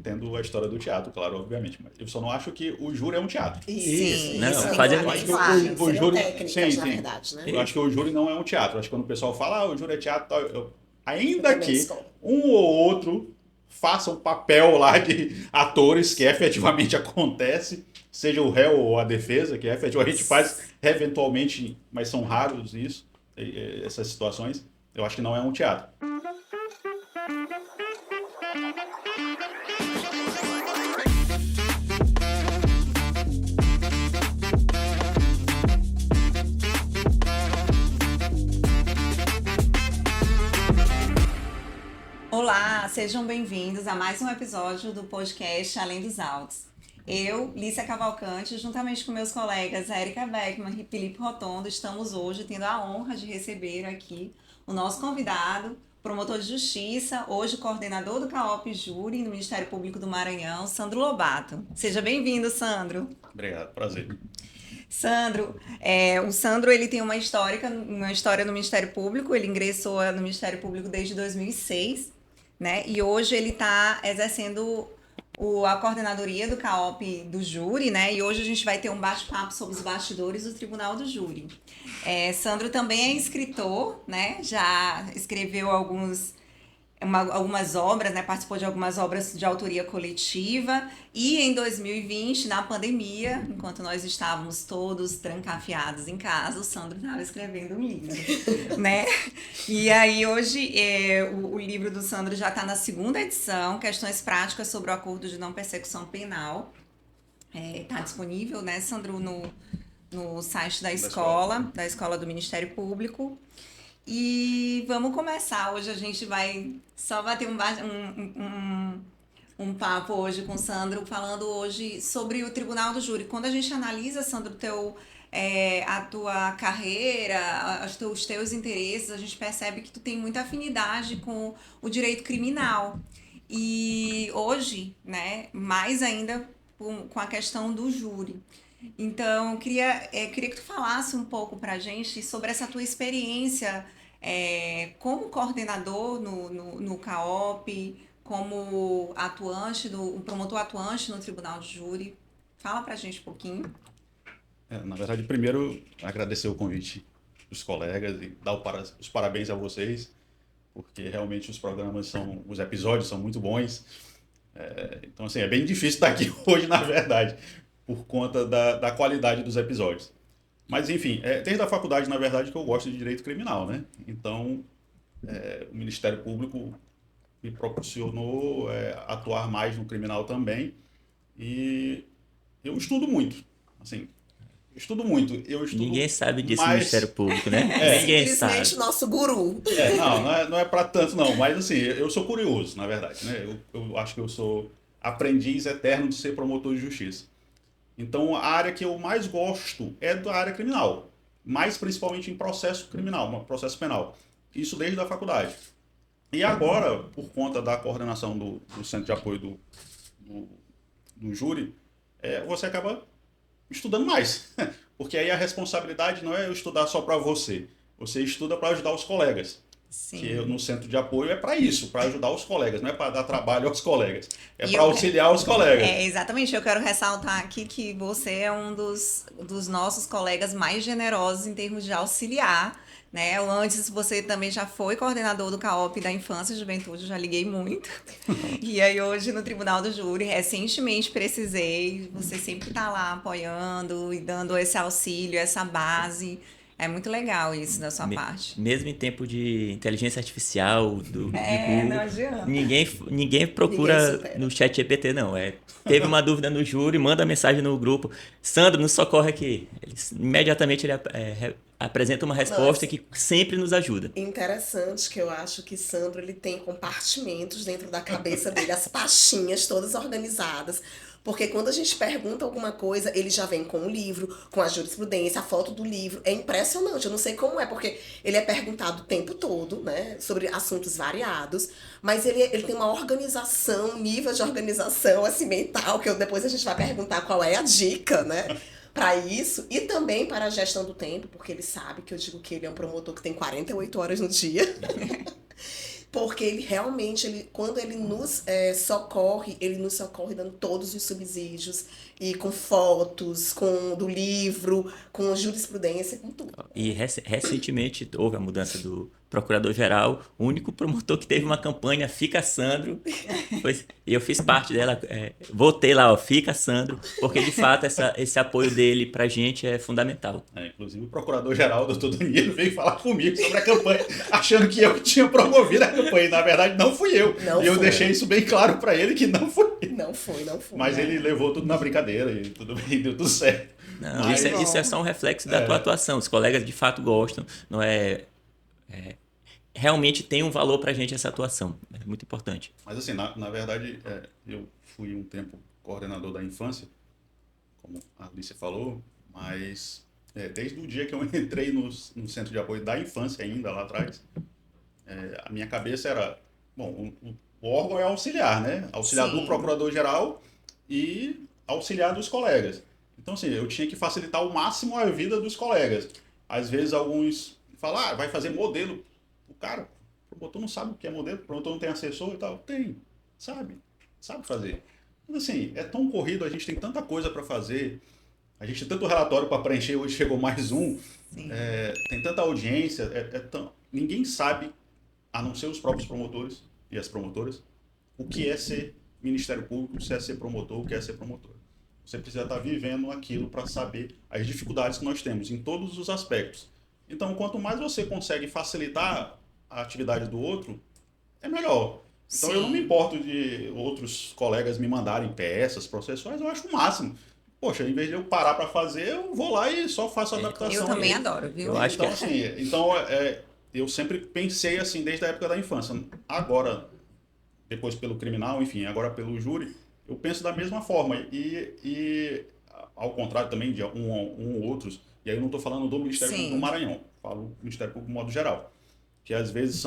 entendo a história do teatro, claro, obviamente. Mas eu só não acho que o júri é um teatro. Isso. Não, Isso, fazendo eu acho que o seriam júri- técnicas, sim, na sim. verdade, né? Eu acho que o júri não é um teatro. Eu acho que quando o pessoal fala, o júri é teatro, tal, Eu ainda também que discordo. um ou outro faça um papel lá de atores que efetivamente acontece, seja o réu ou a defesa, que efetivamente faz eventualmente, mas são raros isso, essas situações. Eu acho que não é um teatro. Olá, sejam bem-vindos a mais um episódio do podcast Além dos Autos. Eu, Lícia Cavalcante, juntamente com meus colegas Érica Beckman e Felipe Rotondo, estamos hoje tendo a honra de receber aqui o nosso convidado, promotor de justiça, hoje coordenador do CAOP Júri no Ministério Público do Maranhão, Sandro Lobato. Seja bem-vindo, Sandro. Obrigado, prazer. Sandro, o Sandro ele tem uma história no Ministério Público, ele ingressou no Ministério Público desde 2006, né? E hoje ele está exercendo a coordenadoria do CAOP do Júri, né? E hoje a gente vai ter um bate-papo sobre os bastidores do Tribunal do Júri. Sandro também é escritor, né? Já escreveu algumas obras, né? Participou de algumas obras de autoria coletiva e em 2020, na pandemia, enquanto nós estávamos todos trancafiados em casa, o Sandro estava escrevendo um livro, né? E aí hoje o livro do Sandro já está na segunda edição, Questões Práticas sobre o Acordo de Não Persecução Penal. Está disponível, né, Sandro, no site da escola do Ministério Público. E vamos começar. Hoje a gente vai só bater um papo hoje com o Sandro, falando hoje sobre o Tribunal do Júri. Quando a gente analisa, Sandro, a tua carreira, os teus interesses, a gente percebe que tu tem muita afinidade com o direito criminal. E hoje, né, mais ainda com a questão do júri. Então, eu queria que tu falasse um pouco pra gente sobre essa tua experiência como coordenador no CAOP, como um promotor atuante no Tribunal de Júri. Fala pra gente um pouquinho. Na verdade, primeiro, agradecer o convite dos colegas e dar os parabéns a vocês, porque realmente os episódios são muito bons. Então, assim, é bem difícil estar aqui hoje, na verdade, por conta da qualidade dos episódios. Mas, enfim, desde a faculdade, na verdade, que eu gosto de direito criminal, né? Então, o Ministério Público me proporcionou atuar mais no criminal também. E eu estudo muito, assim, Ninguém sabe disso no mas... Ministério Público, né? Ninguém sabe. Simplesmente nosso guru. Não é para tanto, não. Mas, assim, eu sou curioso, na verdade, né? Eu acho que eu sou aprendiz eterno de ser promotor de justiça. Então, a área que eu mais gosto é da área criminal, mais principalmente em processo criminal, processo penal. Isso desde a faculdade. E agora, por conta da coordenação do Centro de Apoio do Júri, você acaba estudando mais. Porque aí a responsabilidade não é eu estudar só para você. Você estuda para ajudar os colegas. Sim. Que no Centro de Apoio é para isso, para ajudar os colegas, não é para dar trabalho aos colegas, é E para auxiliar os colegas. Exatamente, eu quero ressaltar aqui que você é um dos nossos colegas mais generosos em termos de auxiliar, né? Antes você também já foi coordenador do CAOP da Infância e Juventude, eu já liguei muito. E aí hoje no Tribunal do Júri, recentemente precisei, você sempre está lá apoiando e dando esse auxílio, essa base. É muito legal isso da sua parte. Mesmo em tempo de inteligência artificial, de Google, não adianta. ninguém procura no chat GPT, não. Teve uma dúvida no júri, manda mensagem no grupo. Sandro, nos socorre aqui. Imediatamente ele apresenta uma resposta que sempre nos ajuda. Interessante que eu acho que Sandro ele tem compartimentos dentro da cabeça dele, as pastinhas todas organizadas. Porque quando a gente pergunta alguma coisa, ele já vem com o livro, com a jurisprudência, a foto do livro. É impressionante, eu não sei como é, porque ele é perguntado o tempo todo, né, sobre assuntos variados, mas ele tem uma organização, nível de organização assim, mental, que depois a gente vai perguntar qual é a dica, né, para isso, e também para a gestão do tempo, porque ele sabe que eu digo que ele é um promotor que tem 48 horas no dia. Porque ele realmente, quando ele nos ele nos socorre dando todos os subsídios, e com fotos, do livro, com jurisprudência, com tudo. E recentemente houve a mudança do procurador-geral. O único promotor que teve uma campanha, Fica Sandro, e eu fiz parte dela, votei lá, ó, Fica Sandro, porque de fato esse apoio dele pra gente é fundamental. Inclusive o procurador-geral, doutor Danilo, veio falar comigo sobre a campanha, achando que eu tinha promovido a campanha. Na verdade, não fui eu. E eu deixei isso bem claro para ele que não foi. Não foi. Mas ele levou tudo na brincadeira e tudo bem, deu tudo certo. Não, mas isso é só um reflexo da tua atuação. Os colegas de fato gostam, não realmente tem um valor pra gente essa atuação. É muito importante. Mas assim, na verdade, eu fui um tempo coordenador da infância, como a Alice falou, mas desde o dia que eu entrei no Centro de Apoio da Infância ainda, lá atrás, a minha cabeça era, bom, o órgão é auxiliar, né? Auxiliar do procurador-geral e auxiliar dos colegas. Então, assim, eu tinha que facilitar ao máximo a vida dos colegas. Às vezes, alguns falam, vai fazer modelo. O cara, o promotor não sabe o que é modelo, o promotor não tem assessor e tal. Tem, sabe fazer. Mas, assim, é tão corrido, a gente tem tanta coisa para fazer, a gente tem tanto relatório para preencher, hoje chegou mais um, tem tanta audiência, ninguém sabe, a não ser os próprios promotores e as promotoras, o que é ser Ministério Público, o que é ser promotor, o que é ser promotor. Você precisa estar vivendo aquilo para saber as dificuldades que nós temos em todos os aspectos. Então, quanto mais você consegue facilitar a atividade do outro, é melhor. Então, eu não me importo de outros colegas me mandarem peças processuais, eu acho o máximo. Poxa, em vez de eu parar para fazer, eu vou lá e só faço a adaptação. Eu também adoro, viu? Eu acho eu sempre pensei assim desde a época da infância. Agora, depois pelo criminal, enfim, agora pelo júri, eu penso da mesma forma. E ao contrário também de um ou outros, e aí eu não estou falando do Ministério Público do Maranhão, falo do Ministério Público de modo geral, que às vezes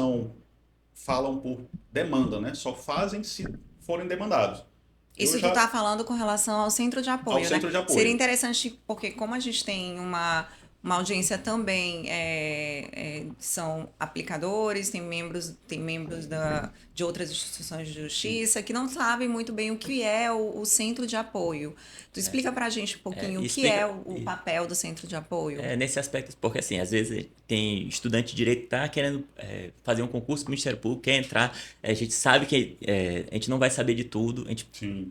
falam por demanda, né? Só fazem se forem demandados. Isso tu está falando com relação ao centro de apoio, né? Centro de apoio. Seria interessante, porque como a gente tem uma audiência também, são aplicadores, tem membros de outras instituições de justiça que não sabem muito bem o que é o centro de apoio. Tu explica pra gente um pouquinho o que é o papel do centro de apoio? Nesse aspecto, porque assim, às vezes tem estudante de direito que está querendo fazer um concurso do Ministério Público, quer entrar, a gente sabe que a gente não vai saber de tudo,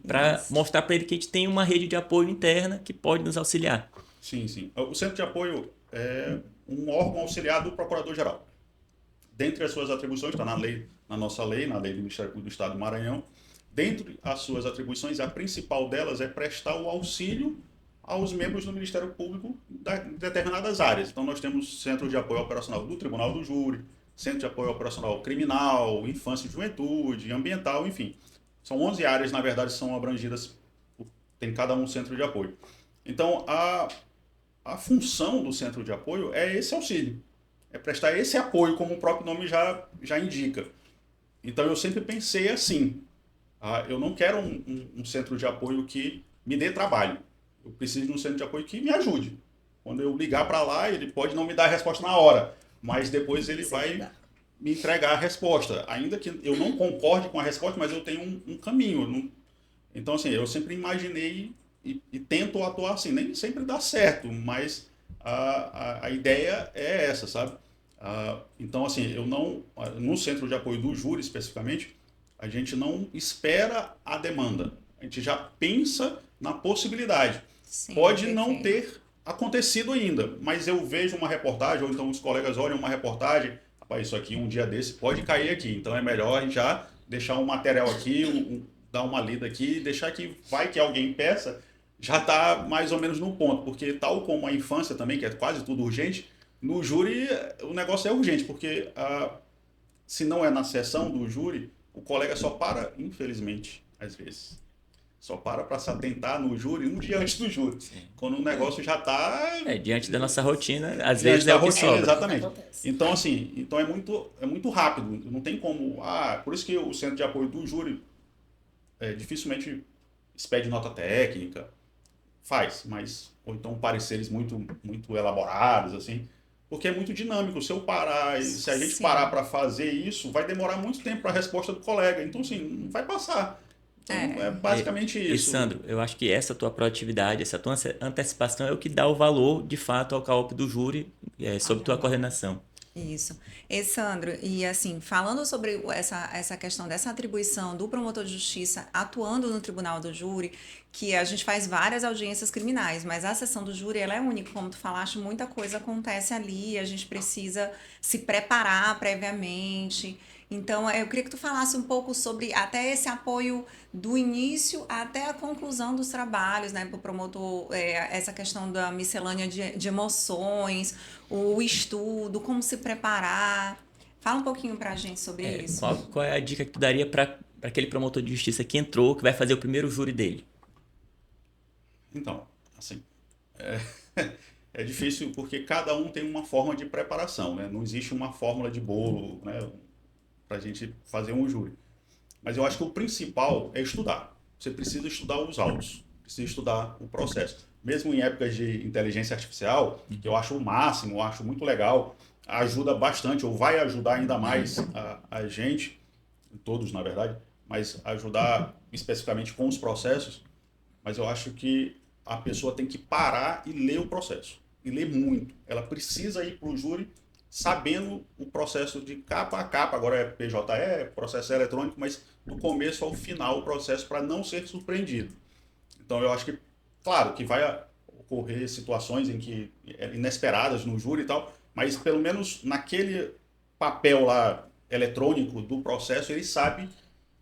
para mostrar para ele que a gente tem uma rede de apoio interna que pode nos auxiliar. Sim. O Centro de Apoio é um órgão auxiliar do Procurador-Geral. Dentre as suas atribuições, está na nossa lei, na lei do Ministério Público do Estado do Maranhão, dentre as suas atribuições, a principal delas é prestar o auxílio aos membros do Ministério Público de determinadas áreas. Então, nós temos Centro de Apoio Operacional do Tribunal do Júri, Centro de Apoio Operacional Criminal, Infância e Juventude, Ambiental, enfim. São 11 áreas, na verdade, são abrangidas, tem cada um centro de apoio. Então, a função do centro de apoio é esse auxílio, é prestar esse apoio, como o próprio nome já indica. Então, eu sempre pensei assim, eu não quero um centro de apoio que me dê trabalho, eu preciso de um centro de apoio que me ajude. Quando eu ligar para lá, ele pode não me dar a resposta na hora, mas depois ele vai me entregar a resposta, ainda que eu não concorde com a resposta, mas eu tenho um caminho. Então, assim, eu sempre imaginei e tento atuar assim, nem sempre dá certo, mas a ideia é essa, sabe? Então, assim, no centro de apoio do júri especificamente, a gente não espera a demanda, a gente já pensa na possibilidade. Sim, pode não ter acontecido ainda, mas eu vejo uma reportagem, ou então os colegas olham uma reportagem, rapaz, isso aqui um dia desse pode cair aqui, então é melhor a gente já deixar um material aqui, dar uma lida aqui, deixar que vai que alguém peça, já está mais ou menos no ponto, porque tal como a infância também, que é quase tudo urgente, no júri o negócio é urgente, porque se não é na sessão do júri, o colega só para, infelizmente, às vezes, só para se atentar no júri um dia antes do júri, quando o negócio já está... diante da nossa rotina, às vezes é o que sobra. Exatamente. Então, assim, é muito rápido, não tem como... por isso que o centro de apoio do júri dificilmente expede nota técnica, faz, mas ou então pareceres muito elaborados, assim, porque é muito dinâmico. Se eu parar, se a gente Sim. parar para fazer isso, vai demorar muito tempo para a resposta do colega. Então, assim, não vai passar. Então, é basicamente E isso. Sandro, eu acho que essa tua proatividade, essa tua antecipação é o que dá o valor, de fato, ao CAOP do júri sobre tua coordenação. Isso. E Sandro, e assim, falando sobre essa questão dessa atribuição do promotor de justiça atuando no tribunal do júri, que a gente faz várias audiências criminais, mas a sessão do júri ela é única, como tu falaste, muita coisa acontece ali, a gente precisa se preparar previamente. Então, eu queria que tu falasse um pouco sobre até esse apoio do início até a conclusão dos trabalhos, né, para o promotor, essa questão da miscelânea de emoções, o estudo, como se preparar. Fala um pouquinho para a gente sobre isso. Qual é a dica que tu daria para aquele promotor de justiça que entrou, que vai fazer o primeiro júri dele? Então, assim, é difícil porque cada um tem uma forma de preparação, né? Não existe uma fórmula de bolo, né, para a gente fazer um júri. Mas eu acho que o principal é estudar. Você precisa estudar os autos, precisa estudar o processo. Mesmo em épocas de inteligência artificial, que eu acho o máximo, eu acho muito legal, ajuda bastante, ou vai ajudar ainda mais a gente, todos na verdade, mas ajudar especificamente com os processos. Mas eu acho que a pessoa tem que parar e ler o processo. E ler muito. Ela precisa ir para o júri sabendo o processo de capa a capa. Agora é PJE, processo eletrônico, mas do começo ao final o processo para não ser surpreendido. Então eu acho que, claro, que vai ocorrer situações em que inesperadas no júri e tal, mas pelo menos naquele papel lá eletrônico do processo, ele sabe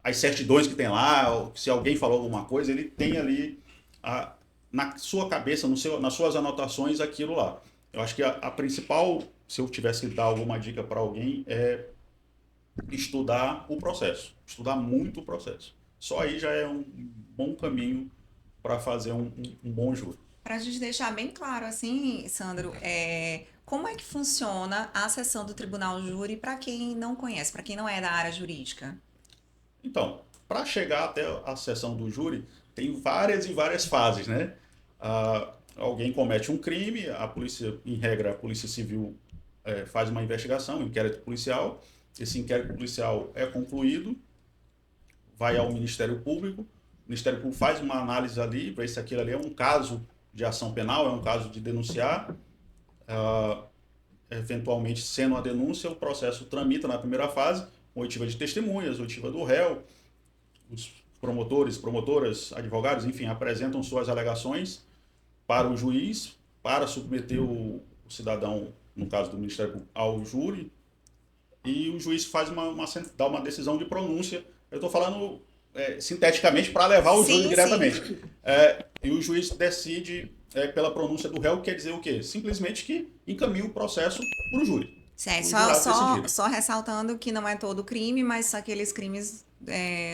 as certidões que tem lá, se alguém falou alguma coisa, ele tem ali na sua cabeça, nas suas anotações, aquilo lá. Eu acho que a principal, se eu tivesse que dar alguma dica para alguém, é estudar o processo, estudar muito o processo. Só aí já é um bom caminho para fazer um bom júri. Para a gente deixar bem claro, assim, Sandro, como é que funciona a sessão do Tribunal Júri para quem não conhece, para quem não é da área jurídica? Então, para chegar até a sessão do júri, tem várias e várias fases, né? Alguém comete um crime, a polícia, em regra, a polícia civil faz uma investigação, um inquérito policial. Esse inquérito policial é concluído, vai ao Ministério Público. O Ministério Público faz uma análise ali, vê se aquilo ali é um caso de ação penal, é um caso de denunciar. Eventualmente, sendo uma denúncia, o processo tramita na primeira fase, oitiva de testemunhas, oitiva do réu. Os promotores, promotoras, advogados, enfim, apresentam suas alegações para o juiz, para submeter o cidadão, no caso do Ministério Público, ao júri, e o juiz faz dá uma decisão de pronúncia. Eu estou falando sinteticamente para levar o júri diretamente. E o juiz decide pela pronúncia do réu, quer dizer o quê? Simplesmente que encaminha o processo para o júri. Só ressaltando que não é todo crime, mas só aqueles crimes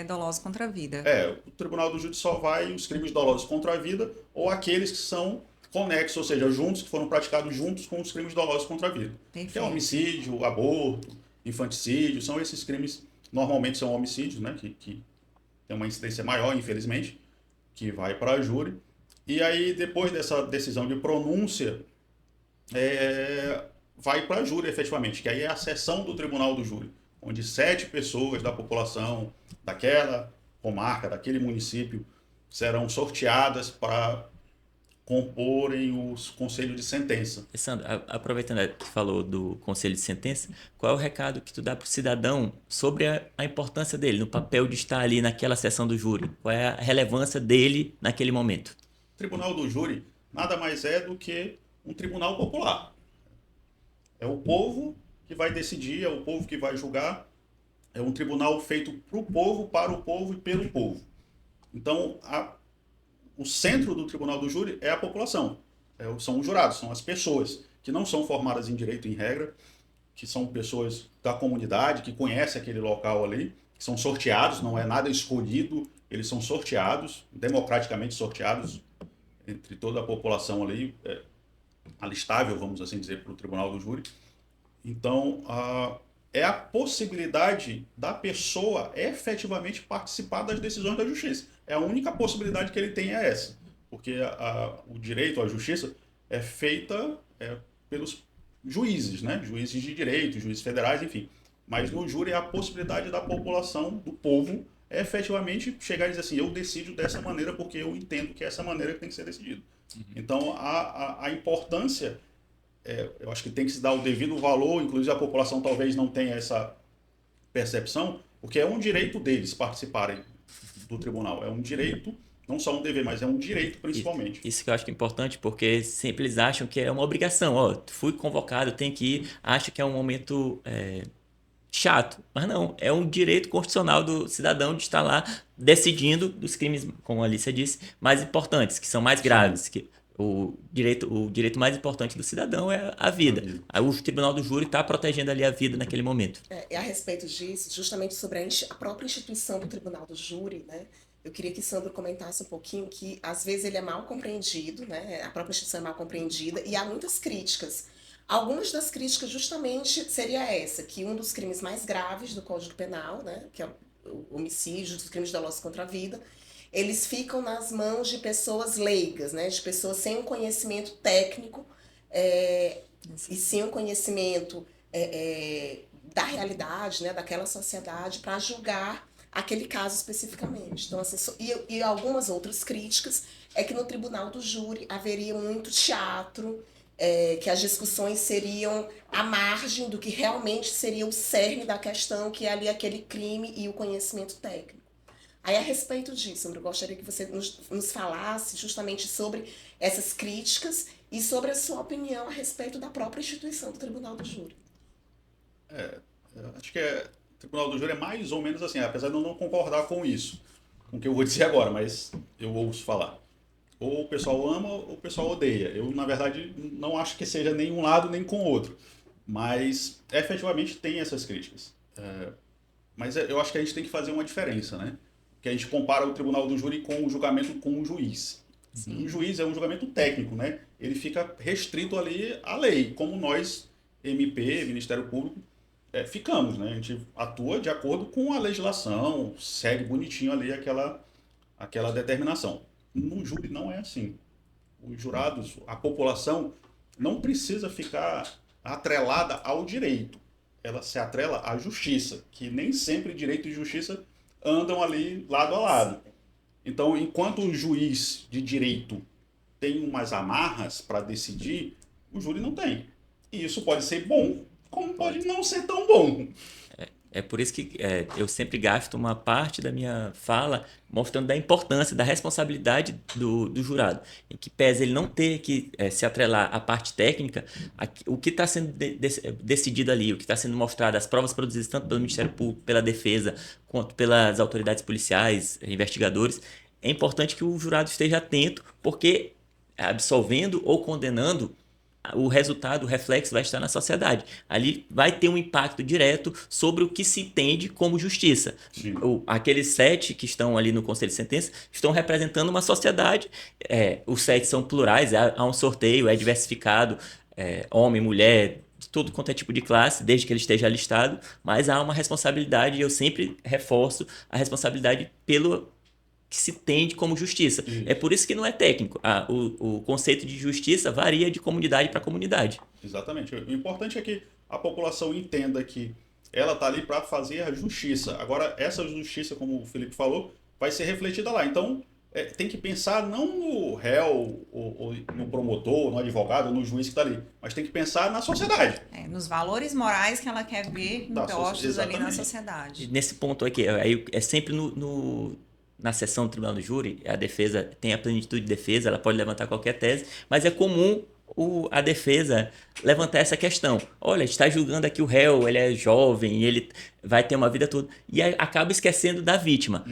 dolosos contra a vida. O Tribunal do Júri só vai os crimes dolosos contra a vida ou aqueles que são conexos, ou seja, juntos, que foram praticados juntos com os crimes dolosos contra a vida. Perfeito. Que é homicídio, aborto, infanticídio, são esses crimes, normalmente são homicídios, né, que tem uma incidência maior, infelizmente, que vai para a júri. E aí, depois dessa decisão de pronúncia, vai para a júri, efetivamente, que aí é a sessão do Tribunal do Júri, onde 7 pessoas da população daquela comarca, daquele município, serão sorteadas para comporem os conselhos de sentença. Sandro, aproveitando que falou do conselho de sentença, qual é o recado que tu dá para o cidadão sobre a importância dele no papel de estar ali naquela sessão do júri? Qual é a relevância dele naquele momento? O Tribunal do Júri nada mais é do que um tribunal popular. É o povo que vai decidir, é o povo que vai julgar. É um tribunal feito para o povo e pelo povo. Então, o centro do Tribunal do Júri é a população. São os jurados, são as pessoas que não são formadas em direito em regra, que são pessoas da comunidade, que conhecem aquele local ali, que são sorteados, não é nada escolhido, eles são sorteados, democraticamente sorteados entre toda a população ali, alistável, vamos assim dizer, para o Tribunal do Júri. Então, é a possibilidade da pessoa efetivamente participar das decisões da justiça. A única possibilidade que ele tem é essa, porque o direito à justiça é feita pelos juízes, né? Juízes de direito, juízes federais, enfim. Mas no júri é a possibilidade da população, do povo, efetivamente chegar e dizer assim, eu decido dessa maneira porque eu entendo que é essa maneira que tem que ser decidido. Então, a importância, eu acho que tem que se dar o devido valor, inclusive a população talvez não tenha essa percepção, porque é um direito deles participarem do tribunal. É um direito, não só um dever, mas é um direito principalmente. Isso que eu acho que é importante, porque sempre eles acham que é uma obrigação. Ó, fui convocado, tenho que ir. Acho que é um momento chato, mas não. É um direito constitucional do cidadão de estar lá decidindo dos crimes, como a Alicia disse, mais importantes, que são mais graves. Que o direito mais importante do cidadão é a vida. O tribunal do júri está protegendo ali a vida naquele momento. E a respeito disso, justamente sobre a própria instituição do tribunal do júri, né? Eu queria que Sandro comentasse um pouquinho que, às vezes, ele é mal compreendido, né? A própria instituição é mal compreendida e há muitas críticas. Algumas das críticas, justamente, seria essa, que um dos crimes mais graves do Código Penal, né? Que é o homicídio, os crimes dolosos contra a vida, eles ficam nas mãos de pessoas leigas, né? De pessoas sem um conhecimento técnico e sem um conhecimento da realidade, né? Daquela sociedade, para julgar aquele caso especificamente. Então, assim, e algumas outras críticas é que no tribunal do júri haveria muito teatro, que as discussões seriam à margem do que realmente seria o cerne da questão, que é ali aquele crime e o conhecimento técnico. Aí, a respeito disso, eu gostaria que você nos falasse justamente sobre essas críticas e sobre a sua opinião a respeito da própria instituição do tribunal do júri. Acho que o tribunal do júri é mais ou menos assim, apesar de eu não concordar com isso, com o que eu vou dizer agora, mas eu ouço falar. Ou o pessoal ama ou o pessoal odeia. Eu, na verdade, não acho que seja nem um lado nem com o outro. Mas, efetivamente, tem essas críticas. Mas eu acho que a gente tem que fazer uma diferença, né? Que a gente compara o tribunal do júri com o julgamento com o juiz. Sim. O juiz é um julgamento técnico, né? Ele fica restrito ali à lei, como nós, MP, Ministério Público, ficamos, né? A gente atua de acordo com a legislação, segue bonitinho ali aquela determinação. No júri não é assim. Os jurados, a população, não precisa ficar atrelada ao direito. Ela se atrela à justiça, que nem sempre direito e justiça andam ali lado a lado. Então, enquanto o juiz de direito tem umas amarras para decidir, o júri não tem. E isso pode ser bom, como pode não ser tão bom. É por isso que eu sempre gasto uma parte da minha fala mostrando da importância, da responsabilidade do jurado. Em que pese ele não ter que se atrelar à parte técnica, o que está sendo decidido ali, o que está sendo mostrado, as provas produzidas tanto pelo Ministério Público, pela defesa, quanto pelas autoridades policiais, investigadores, é importante que o jurado esteja atento, porque absolvendo ou condenando, o resultado, o reflexo vai estar na sociedade. Ali vai ter um impacto direto sobre o que se entende como justiça. Aqueles 7 que estão ali no Conselho de Sentença estão representando uma sociedade. Os 7 são plurais, há um sorteio, é diversificado, homem, mulher, de todo quanto é tipo de classe, desde que ele esteja listado, mas há uma responsabilidade, e eu sempre reforço a responsabilidade pelo que se entende como justiça. Isso. É por isso que não é técnico. O conceito de justiça varia de comunidade para comunidade. Exatamente. O importante é que a população entenda que ela está ali para fazer a justiça. Agora, essa justiça, como o Felipe falou, vai ser refletida lá. Então, tem que pensar não no réu, ou no promotor, no advogado, ou no juiz que está ali, mas tem que pensar na sociedade. Nos valores morais que ela quer ver impostos ali na sociedade. E nesse ponto aqui, é sempre na sessão do tribunal do júri, a defesa tem a plenitude de defesa, ela pode levantar qualquer tese, mas é comum a defesa levantar essa questão. Olha, está julgando aqui o réu, ele é jovem, ele vai ter uma vida toda. E acaba esquecendo da vítima.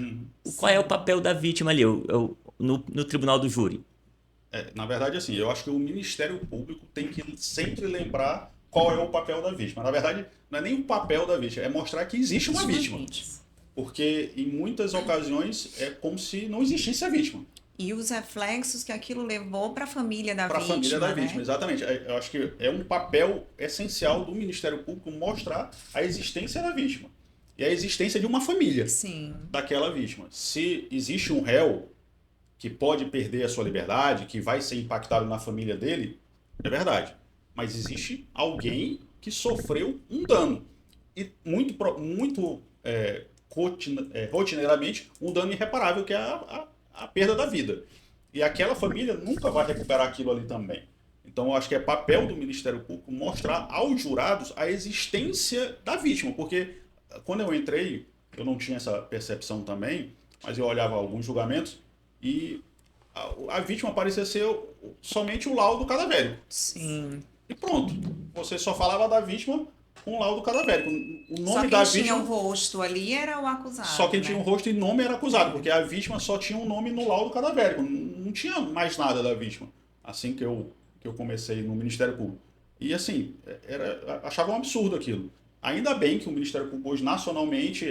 Qual é o papel da vítima ali no tribunal do júri? Na verdade, assim, eu acho que o Ministério Público tem que sempre lembrar qual é o papel da vítima. Na verdade, não é nem o papel da vítima, é mostrar que existe uma vítima. Porque em muitas ocasiões é como se não existisse a vítima. E os reflexos que aquilo levou para a família da vítima. Para a família da vítima, exatamente. Eu acho que é um papel essencial do Ministério Público mostrar a existência da vítima. E a existência de uma família daquela vítima. Se existe um réu que pode perder a sua liberdade, que vai ser impactado na família dele, é verdade. mas existe alguém que sofreu um dano. E muito rotineiramente, um dano irreparável, que é a perda da vida. E aquela família nunca vai recuperar aquilo ali também. Então, eu acho que é papel do Ministério Público mostrar aos jurados a existência da vítima, porque quando eu entrei, eu não tinha essa percepção também, mas eu olhava alguns julgamentos e a vítima parecia ser somente o laudo cadavérico. Sim. E pronto. Você só falava da vítima com o laudo cadavérico. O nome da vítima. Só quem tinha o rosto ali era o acusado. Só quem tinha o rosto e nome era acusado, porque a vítima só tinha um nome no laudo cadavérico. Não tinha mais nada da vítima. Assim que eu comecei no Ministério Público. E assim, achava um absurdo aquilo. Ainda bem que o Ministério Público hoje nacionalmente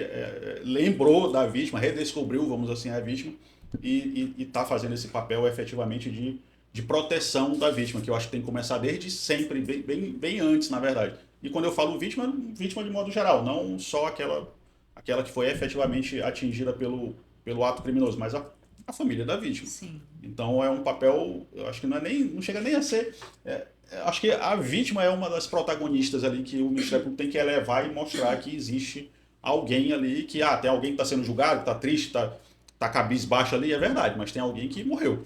lembrou da vítima, redescobriu, vamos assim, a vítima e está fazendo esse papel efetivamente de proteção da vítima, que eu acho que tem que começar desde sempre, bem antes, na verdade. E quando eu falo vítima, vítima de modo geral, não só aquela que foi efetivamente atingida pelo ato criminoso, mas a família da vítima. Sim. Então é um papel, eu acho que não chega nem a ser... acho que a vítima é uma das protagonistas ali que o Ministério Público tem que elevar e mostrar que existe alguém ali que, tem alguém que está sendo julgado, está triste, está cabisbaixo ali, é verdade, mas tem alguém que morreu.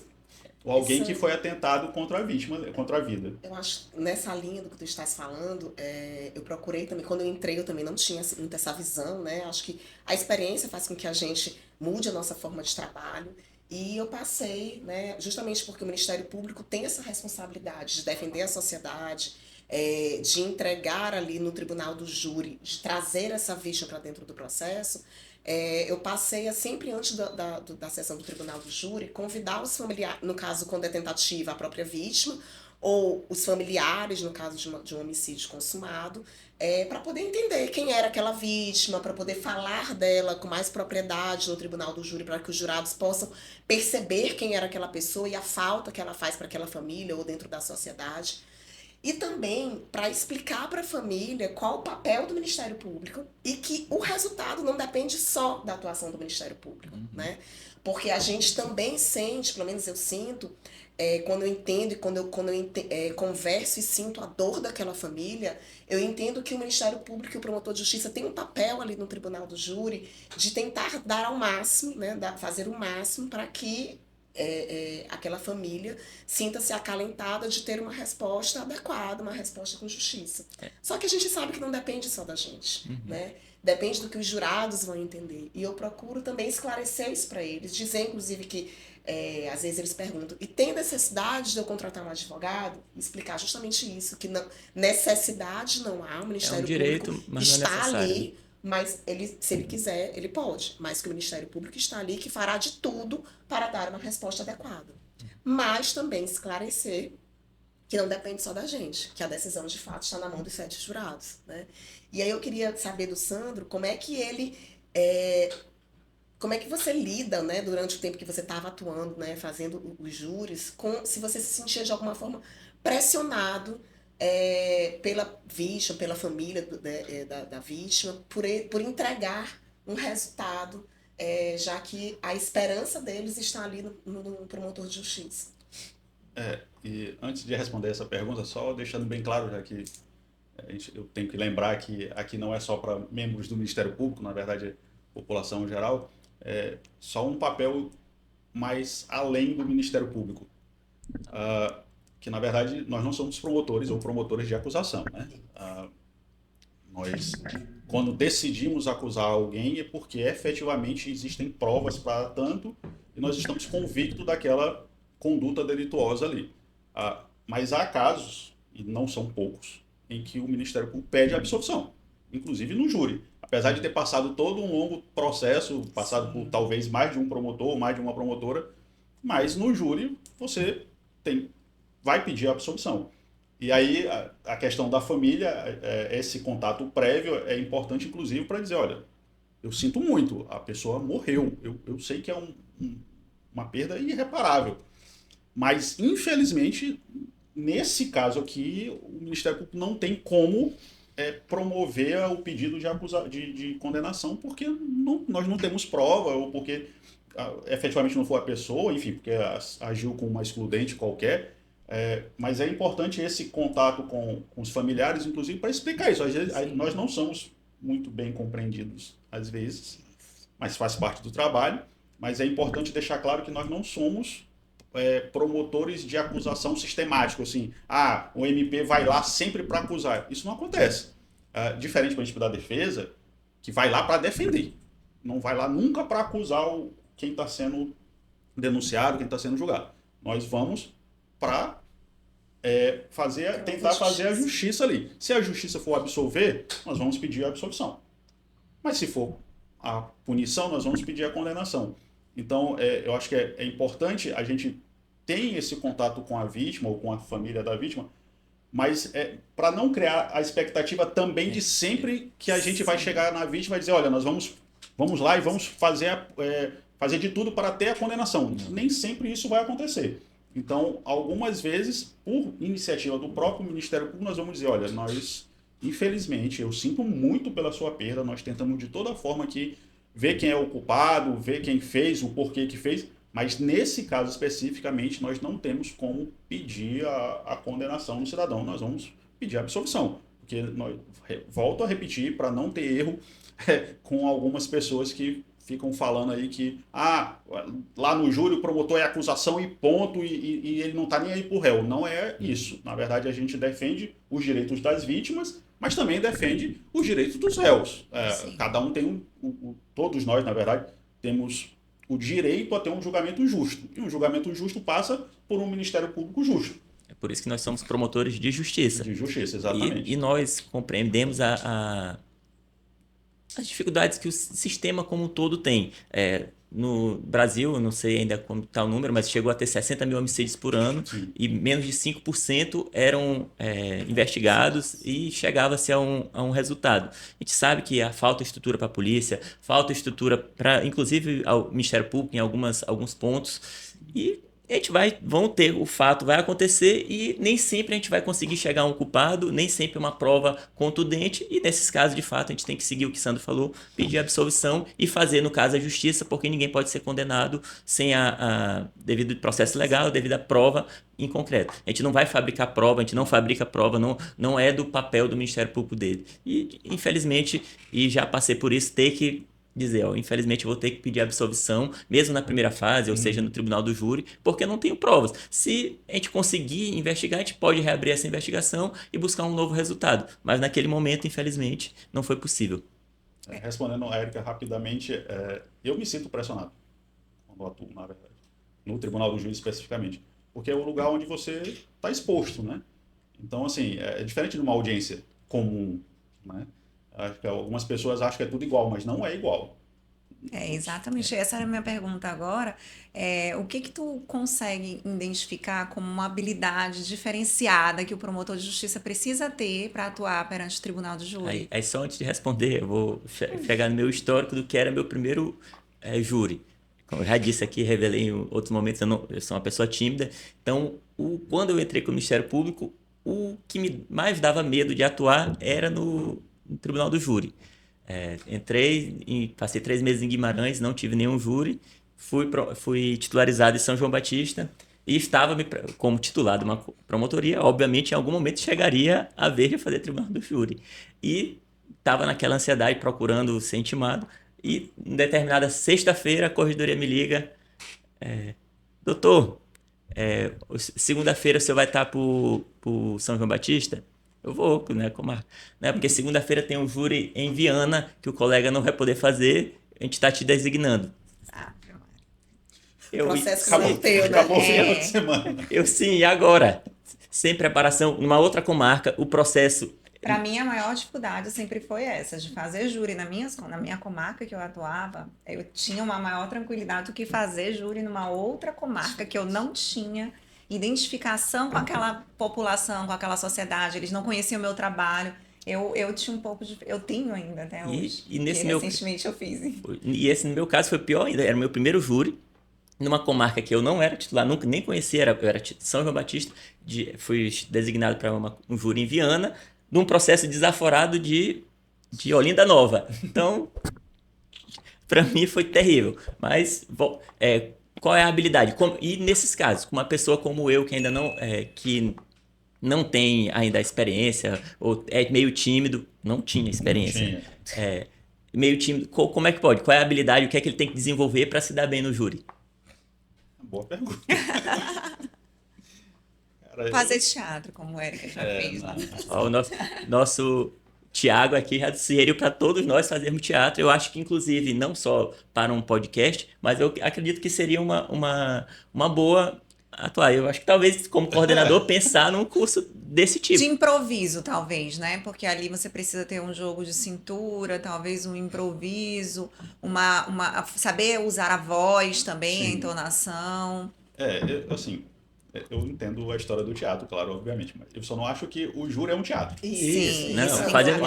Ou alguém que foi atentado contra a vítima, contra a vida. Eu acho, nessa linha do que tu estás falando, eu procurei também, quando eu entrei, eu também não tinha muito essa visão, né? Acho que a experiência faz com que a gente mude a nossa forma de trabalho. E eu passei, né, justamente porque o Ministério Público tem essa responsabilidade de defender a sociedade, de entregar ali no tribunal do júri, de trazer essa vítima para dentro do processo. Eu passei a sempre antes da sessão do tribunal do júri convidar os familiares, no caso quando é tentativa a própria vítima, ou os familiares, no caso de um homicídio consumado, para poder entender quem era aquela vítima, para poder falar dela com mais propriedade no tribunal do júri, para que os jurados possam perceber quem era aquela pessoa e a falta que ela faz para aquela família ou dentro da sociedade. E também para explicar para a família qual o papel do Ministério Público e que o resultado não depende só da atuação do Ministério Público, né? Porque a gente também sente, pelo menos eu sinto, quando eu entendo e quando eu converso e sinto a dor daquela família, eu entendo que o Ministério Público e o promotor de justiça tem um papel ali no tribunal do júri de tentar dar ao máximo, né, fazer o máximo para que aquela família sinta-se acalentada de ter uma resposta adequada, uma resposta com justiça. Só que a gente sabe que não depende só da gente, né? Depende do que os jurados vão entender. E eu procuro também esclarecer isso para eles, dizer inclusive que às vezes eles perguntam, e tem necessidade de eu contratar um advogado? Explicar justamente isso, que não, necessidade não há, o Ministério Público mas está não é necessário. ali, mas se ele quiser, ele pode. Mas que o Ministério Público está ali, que fará de tudo para dar uma resposta adequada. Mas também esclarecer que não depende só da gente, que a decisão de fato está na mão dos 7 jurados, né? E aí eu queria saber do Sandro como é que ele... como é que você lida, né, durante o tempo que você estava atuando, né, fazendo os júris, se você se sentia de alguma forma pressionado pela vítima, pela família da vítima, por entregar um resultado, já que a esperança deles está ali no promotor de justiça. E antes de responder essa pergunta, só deixando bem claro, já que eu tenho que lembrar que aqui não é só para membros do Ministério Público, na verdade é população em geral, só um papel mais além do Ministério Público. Que na verdade nós não somos promotores ou promotores de acusação, né? Nós, quando decidimos acusar alguém, é porque efetivamente existem provas para tanto e nós estamos convictos daquela conduta delituosa ali. Mas há casos, e não são poucos, em que o Ministério Público pede absolvição, inclusive no júri. Apesar de ter passado todo um longo processo, passado por talvez mais de um promotor ou mais de uma promotora, mas no júri você vai pedir a absolvição. E aí a questão da família, esse contato prévio é importante, inclusive, para dizer, olha, eu sinto muito, a pessoa morreu, eu sei que é uma perda irreparável. Mas, infelizmente, nesse caso aqui, o Ministério Público não tem como promover o pedido de condenação, porque nós não temos prova, ou porque efetivamente não foi a pessoa, enfim, porque agiu com uma excludente qualquer. Mas é importante esse contato com os familiares, inclusive, para explicar isso. Às vezes, nós não somos muito bem compreendidos, às vezes, mas faz parte do trabalho. Mas é importante deixar claro que nós não somos promotores de acusação sistemático, assim, o MP vai lá sempre para acusar. Isso não acontece. Diferente do princípio da defesa, que vai lá para defender. Não vai lá nunca para acusar quem está sendo denunciado, quem está sendo julgado. Nós vamos para tentar fazer a justiça ali. Se a justiça for absolver, nós vamos pedir a absolvição. Mas se for a punição, nós vamos pedir a condenação. Então, eu acho que é importante a gente ter esse contato com a vítima ou com a família da vítima, mas para não criar a expectativa também de sempre que a gente vai chegar na vítima e dizer, olha, nós vamos lá e vamos fazer de tudo para ter a condenação. Nem sempre isso vai acontecer. Então, algumas vezes, por iniciativa do próprio Ministério Público, nós vamos dizer, olha, nós, infelizmente, eu sinto muito pela sua perda, nós tentamos de toda forma aqui ver quem é o culpado, ver quem fez, o porquê que fez, mas nesse caso especificamente nós não temos como pedir a condenação do cidadão, nós vamos pedir a absolvição, porque volto a repetir, para não ter erro com algumas pessoas que ficam falando aí que lá no júri o promotor é acusação e ponto, e ele não está nem aí pro réu. Não é isso. Na verdade, a gente defende os direitos das vítimas, mas também defende os direitos dos réus. Cada um tem todos nós, na verdade, temos o direito a ter um julgamento justo. E um julgamento justo passa por um Ministério Público justo. É por isso que nós somos promotores de justiça. De justiça, exatamente. E nós compreendemos as dificuldades que o sistema como um todo tem. No Brasil, eu não sei ainda como está o número, mas chegou a ter 60 mil homicídios por ano. Sim. E menos de 5% eram investigados e chegava-se a um resultado. A gente sabe que falta estrutura para a polícia, falta estrutura para, inclusive, ao Ministério Público em alguns pontos. E o fato vai acontecer e nem sempre a gente vai conseguir chegar a um culpado, nem sempre uma prova contundente, e nesses casos, de fato, a gente tem que seguir o que o Sandro falou, pedir a absolvição e fazer, no caso, a justiça, porque ninguém pode ser condenado sem devido processo legal, devido à prova em concreto. A gente não vai fabricar prova, a gente não fabrica prova, não é do papel do Ministério Público dele. E, infelizmente, e já passei por isso, ter que dizer, infelizmente eu vou ter que pedir absolvição, mesmo na primeira fase, ou seja, no tribunal do júri, porque eu não tenho provas. Se a gente conseguir investigar, a gente pode reabrir essa investigação e buscar um novo resultado. Mas naquele momento, infelizmente, não foi possível. Respondendo a Érica rapidamente, eu me sinto pressionado quando atuo, na verdade, no tribunal do júri especificamente, porque é o lugar onde você está exposto, né? Então, assim, é diferente de uma audiência comum, né? Acho que algumas pessoas acham que é tudo igual, mas não é igual. Exatamente. Essa era a minha pergunta agora. O que tu consegue identificar como uma habilidade diferenciada que o promotor de justiça precisa ter para atuar perante o tribunal do júri? Aí só antes de responder, eu vou pegar no meu histórico do que era meu primeiro júri. Como eu já disse aqui, revelei em outros momentos, eu sou uma pessoa tímida. Então, quando eu entrei com o Ministério Público, o que me mais dava medo de atuar era no tribunal do júri. Entrei e passei 3 meses em Guimarães, não tive nenhum júri, fui titularizado em São João Batista e estava como titular de uma promotoria. Obviamente, em algum momento chegaria a vez de fazer tribunal do júri. E estava naquela ansiedade procurando ser intimado. E em determinada sexta-feira, a corregedoria me liga: doutor, segunda-feira você vai estar para o São João Batista? Eu vou, né? Porque segunda-feira tem um júri em Viana que o colega não vai poder fazer, a gente está te designando. O processo acabou, né? Acabou o final de semana. Sim, e agora? Sem preparação, numa outra comarca, o processo... Para mim, a maior dificuldade sempre foi essa, de fazer júri. Na minha comarca que eu atuava, eu tinha uma maior tranquilidade do que fazer júri numa outra comarca que eu não tinha identificação com aquela população, com aquela sociedade. Eles não conheciam o meu trabalho. Eu tinha um pouco de... Eu tenho ainda até hoje. E recentemente eu fiz. E esse, no meu caso, foi pior ainda. Era o meu primeiro júri, numa comarca que eu não era titular, nunca nem conhecia. Eu era São João Batista. Fui designado para um júri em Viana, num processo desaforado de Olinda Nova. Então, para mim foi terrível. Mas... qual é a habilidade? E nesses casos, com uma pessoa como eu, que ainda que não tem ainda a experiência, ou é meio tímido, não tinha experiência, meio tímido, como é que pode? Qual é a habilidade, o que é que ele tem que desenvolver para se dar bem no júri? Boa pergunta. Fazer teatro, como o Érica já fez lá. Ó, o nosso Tiago aqui já sugeriu para todos nós fazermos teatro. Eu acho que, inclusive, não só para um podcast, mas eu acredito que seria uma boa atuar. Eu acho que talvez, como coordenador, pensar num curso desse tipo. De improviso, talvez, né? Porque ali você precisa ter um jogo de cintura, talvez um improviso, saber usar a voz também, a entonação. Eu entendo a história do teatro, claro, obviamente, mas eu só não acho que o júri é um teatro. Isso. Não, fazendo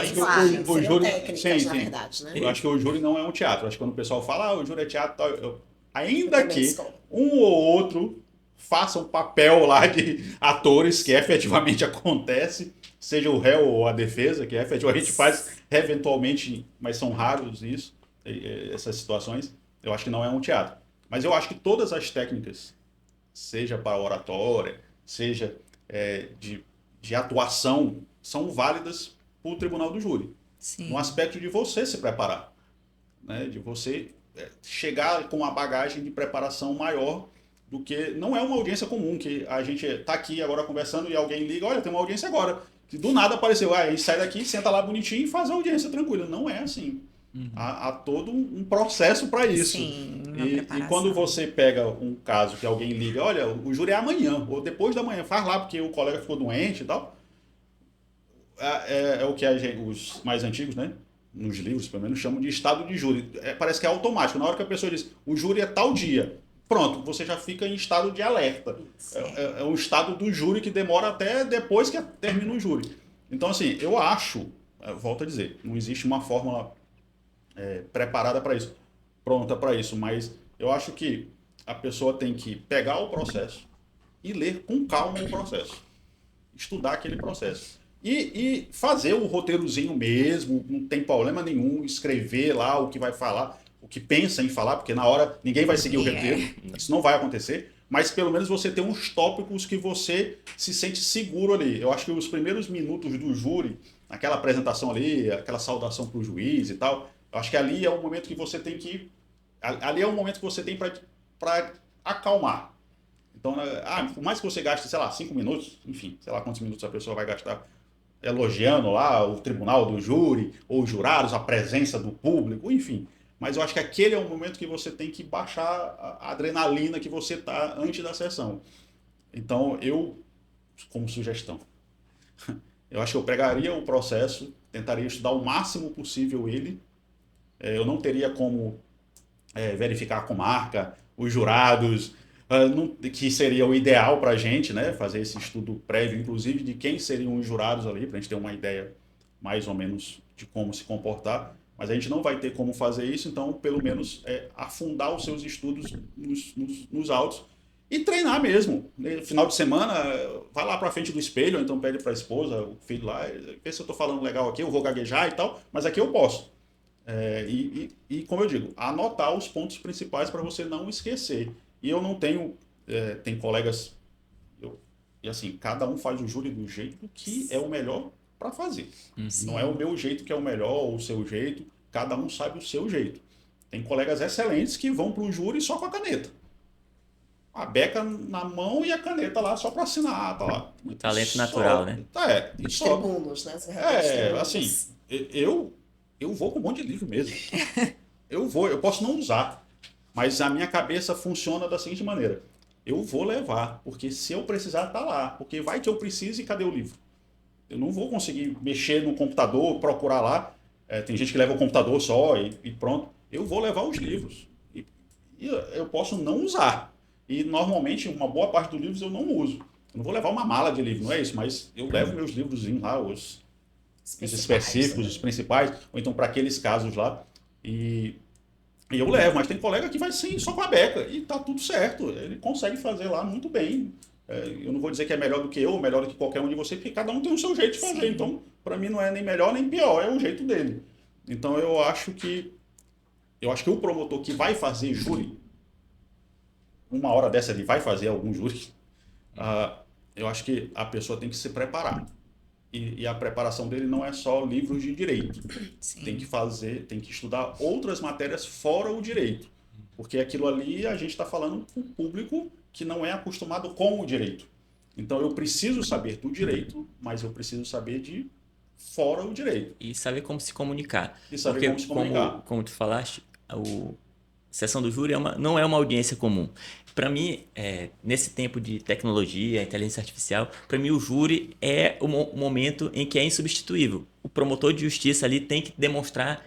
o júri, técnicas, na verdade, né? Eu acho que o júri não é um teatro. Eu acho que quando o pessoal fala, o júri é teatro, ainda que um ou outro faça um papel lá de atores que efetivamente acontece, seja o réu ou a defesa, que efetivamente faz eventualmente, mas são raros essas situações, eu acho que não é um teatro. Mas eu acho que todas as técnicas, seja para oratória, seja de atuação, são válidas para o tribunal do júri. Sim. No aspecto de você se preparar, né? De você chegar com uma bagagem de preparação maior do que... Não é uma audiência comum, que a gente está aqui agora conversando e alguém liga, olha, tem uma audiência agora. Que do nada apareceu, a gente sai daqui, senta lá bonitinho e faz a audiência tranquila. Não é assim. Há todo um processo para isso. Sim, e quando você pega um caso que alguém liga, olha, o júri é amanhã, ou depois da manhã, faz lá porque o colega ficou doente e tal. É o que os mais antigos, né? Nos livros, pelo menos, chamam de estado de júri. Parece que é automático. Na hora que a pessoa diz, o júri é tal dia, pronto, você já fica em estado de alerta. É um estado do júri que demora até depois que termina o júri. Então, assim, eu acho, volto a dizer, não existe uma fórmula preparada para isso, pronta para isso, mas eu acho que a pessoa tem que pegar o processo e ler com calma o processo, estudar aquele processo e fazer o roteirozinho mesmo, não tem problema nenhum, escrever lá o que vai falar, o que pensa em falar, porque na hora ninguém vai seguir o roteiro, isso não vai acontecer, mas pelo menos você tem uns tópicos que você se sente seguro ali. Eu acho que os primeiros minutos do júri, aquela apresentação ali, aquela saudação para o juiz e tal, eu acho que ali é o momento que você tem que... Ali é o momento que você tem para acalmar. Então, por mais que você gaste, sei lá, 5 minutos, enfim, sei lá quantos minutos a pessoa vai gastar elogiando lá o tribunal do júri, ou os jurados, a presença do público, enfim. Mas eu acho que aquele é o momento que você tem que baixar a adrenalina que você está antes da sessão. Então, eu, como sugestão, eu acho que eu pegaria o processo, tentaria estudar o máximo possível ele. Eu não teria como verificar com marca os jurados, que seria o ideal para a gente, né? Fazer esse estudo prévio, inclusive, de quem seriam os jurados ali, para a gente ter uma ideia mais ou menos de como se comportar. Mas a gente não vai ter como fazer isso, então, pelo menos, afundar os seus estudos nos autos e treinar mesmo. No final de semana, vai lá para frente do espelho, ou então pede para a esposa, o filho lá, vê se eu estou falando legal aqui, eu vou gaguejar e tal, mas aqui eu posso. E como eu digo, anotar os pontos principais para você não esquecer. E eu não tenho... tem colegas... E assim, cada um faz o júri do jeito que é o melhor para fazer. Sim. Não é o meu jeito que é o melhor ou o seu jeito. Cada um sabe o seu jeito. Tem colegas excelentes que vão para o júri só com a caneta. A beca na mão e a caneta lá só para assinar. Tá lá. O talento natural, né? Os tribunos, né? Assim, eu vou com um monte de livro mesmo. Eu posso não usar. Mas a minha cabeça funciona da seguinte maneira. Eu vou levar, porque se eu precisar, tá lá. Porque vai que eu preciso e cadê o livro? Eu não vou conseguir mexer no computador, procurar lá. Tem gente que leva o computador só e pronto. Eu vou levar os livros. E eu posso não usar. E normalmente uma boa parte dos livros eu não uso. Eu não vou levar uma mala de livro, não é isso, mas eu levo meus livrozinhos lá, os específicos, os principais, ou então para aqueles casos lá. E eu levo, mas tem colega que vai sim, só com a beca. E tá tudo certo. Ele consegue fazer lá muito bem. Eu não vou dizer que é melhor do que eu, ou melhor do que qualquer um de vocês, porque cada um tem o seu jeito de fazer. Sim. Então, para mim, não é nem melhor nem pior, é o jeito dele. Então, eu acho que o promotor que vai fazer júri, uma hora dessa ele vai fazer algum júri, eu acho que a pessoa tem que se preparar. E a preparação dele não é só livros de direito. Sim. Tem que estudar outras matérias fora o direito. Porque aquilo ali a gente está falando com um público que não é acostumado com o direito. Então eu preciso saber do direito, mas eu preciso saber de fora o direito. E saber como se comunicar. E saber Porque, como se comunicar. como tu falaste, a sessão do júri não é uma audiência comum. Para mim, nesse tempo de tecnologia, inteligência artificial, para mim o júri é o momento em que é insubstituível. O promotor de justiça ali tem que demonstrar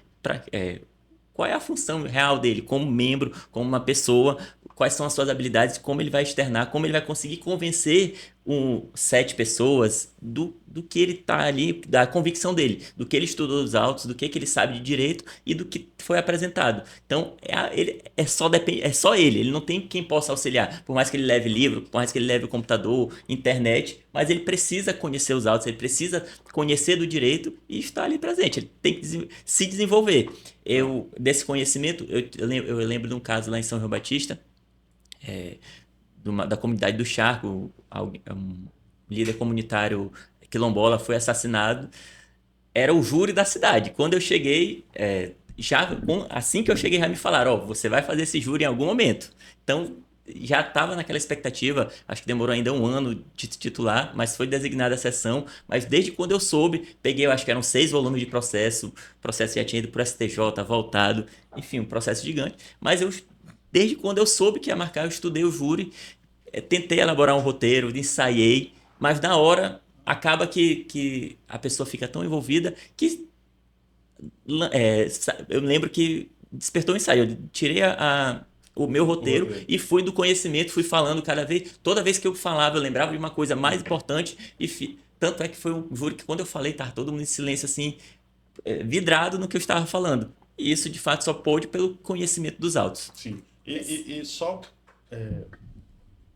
qual é a função real dele como membro, como uma pessoa, quais são as suas habilidades, como ele vai externar, como ele vai conseguir convencer 7 pessoas do que ele está ali, da convicção dele, do que ele estudou dos autos, do que ele sabe de direito e do que foi apresentado. Então, é só ele não tem quem possa auxiliar. Por mais que ele leve livro, por mais que ele leve o computador, internet, mas ele precisa conhecer os autos, ele precisa conhecer do direito e estar ali presente. Ele tem que se desenvolver. Desse conhecimento, eu lembro de um caso lá em São João Batista, da comunidade do Charco, um líder comunitário quilombola foi assassinado. Era o júri da cidade. Quando eu cheguei, assim que eu cheguei, já me falaram: você vai fazer esse júri em algum momento. Então, já estava naquela expectativa, acho que demorou ainda um ano de titular, mas foi designada a sessão. Mas desde quando eu soube, peguei, eu acho que eram 6 volumes de processo, o processo já tinha ido para o STJ, voltado, enfim, um processo gigante. Mas desde quando eu soube que ia marcar, eu estudei o júri, tentei elaborar um roteiro, ensaiei, mas na hora acaba que a pessoa fica tão envolvida que eu lembro que despertou o ensaio. Eu tirei o meu roteiro e fui do conhecimento, fui falando toda vez que eu falava, eu lembrava de uma coisa mais importante tanto é que foi um júri que quando eu falei, estava todo mundo em silêncio assim, vidrado no que eu estava falando. E isso de fato só pôde pelo conhecimento dos autos. Sim. E só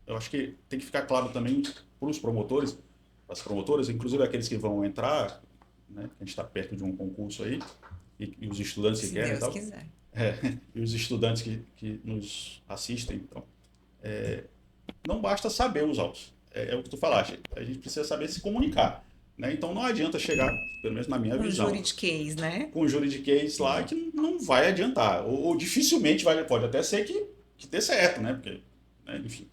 eu acho que tem que ficar claro também para os promotores, as promotoras, inclusive aqueles que vão entrar, né? A gente está perto de um concurso aí, e os estudantes que querem. Se Deus quiser. E os estudantes que nos assistem. Então, não basta saber os autos. É o que tu falaste. A gente precisa saber se comunicar. Né? Então não adianta chegar, pelo menos na minha visão. Com juridiquês, né? Com juridiquês lá que não vai adiantar. Ou dificilmente pode até ser que dê certo, né? Porque, né? Enfim,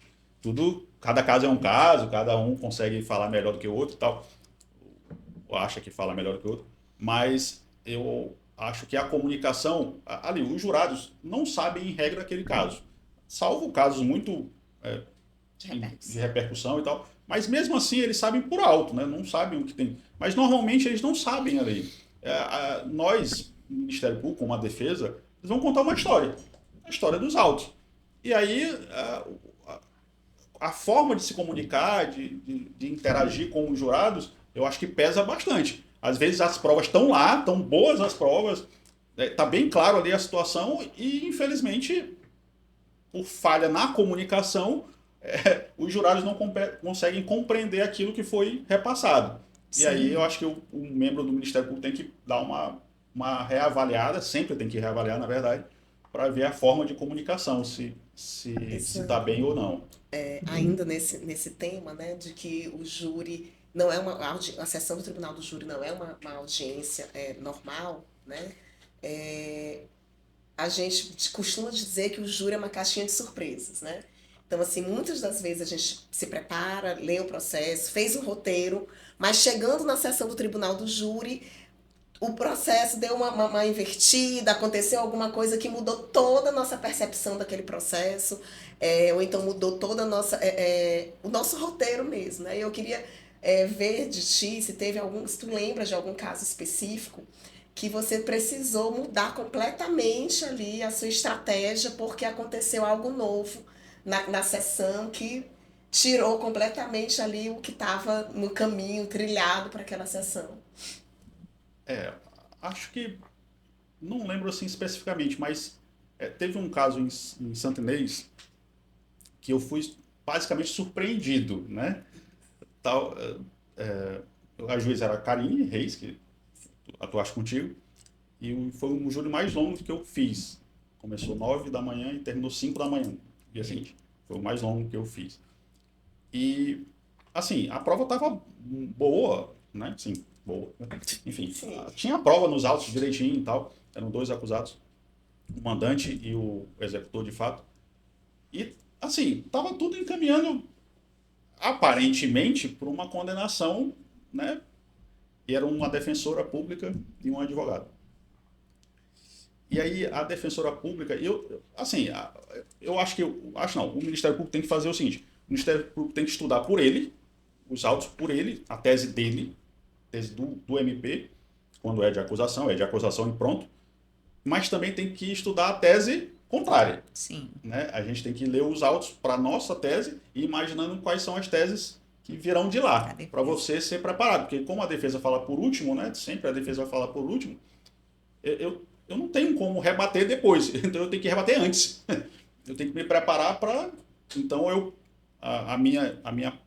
cada caso é um caso, cada um consegue falar melhor do que o outro e tal. Ou acha que fala melhor do que o outro. Mas eu acho que a comunicação, ali, os jurados não sabem em regra aquele caso. Salvo casos muito de repercussão e tal. Mas mesmo assim eles sabem por alto, né? Não sabem o que tem. Mas normalmente eles não sabem ali. Nós, Ministério Público, como a defesa, eles vão contar uma história. A história dos autos. E aí a forma de se comunicar, de interagir com os jurados, eu acho que pesa bastante. Às vezes as provas estão lá, estão boas as provas, está bem claro ali a situação e, infelizmente, por falha na comunicação, os jurados não conseguem compreender aquilo que foi repassado. Sim. E aí eu acho que o membro do Ministério Público tem que dar uma reavaliada, sempre tem que reavaliar, na verdade, para ver a forma de comunicação, se está bem ou não. Ainda nesse tema, né, de que o júri não é a sessão do Tribunal do Júri não é uma audiência normal, né? A gente costuma dizer que o júri é uma caixinha de surpresas, né? Então, assim, muitas das vezes a gente se prepara, lê o processo, fez um roteiro, mas chegando na sessão do Tribunal do Júri, o processo deu uma invertida, aconteceu alguma coisa que mudou toda a nossa percepção daquele processo, ou então mudou toda a nossa, o nosso roteiro mesmo, né? Eu queria ver de ti se tu lembra de algum caso específico que você precisou mudar completamente ali a sua estratégia porque aconteceu algo novo na sessão que tirou completamente ali o que estava no caminho trilhado para aquela sessão. Acho que não lembro assim especificamente, mas teve um caso em Santo Inês que eu fui basicamente surpreendido, né? A juíza era a Karine Reis, que atuaste contigo, e foi um júri mais longo que eu fiz. Começou 9 da manhã e terminou 5 da manhã, dia seguinte. Foi o mais longo que eu fiz. E, assim, a prova estava boa, né? Sim, boa. Enfim, tinha a prova nos autos direitinho e tal. Eram 2 acusados, o mandante e o executor de fato. E, assim, estava tudo encaminhando, aparentemente, por uma condenação, né? E era uma defensora pública e um advogado. E aí a defensora pública, eu acho que, o Ministério Público tem que fazer o seguinte, o Ministério Público tem que estudar por ele, os autos por ele, a tese dele, tese do MP, quando é de acusação e pronto, mas também tem que estudar a tese contrária. Sim. Né? A gente tem que ler os autos para a nossa tese e imaginando quais são as teses que virão de lá, para você ser preparado, porque como a defesa fala por último, né? Sempre a defesa vai falar por último, eu não tenho como rebater depois, então eu tenho que rebater antes. Eu tenho que me preparar para... Então, a minha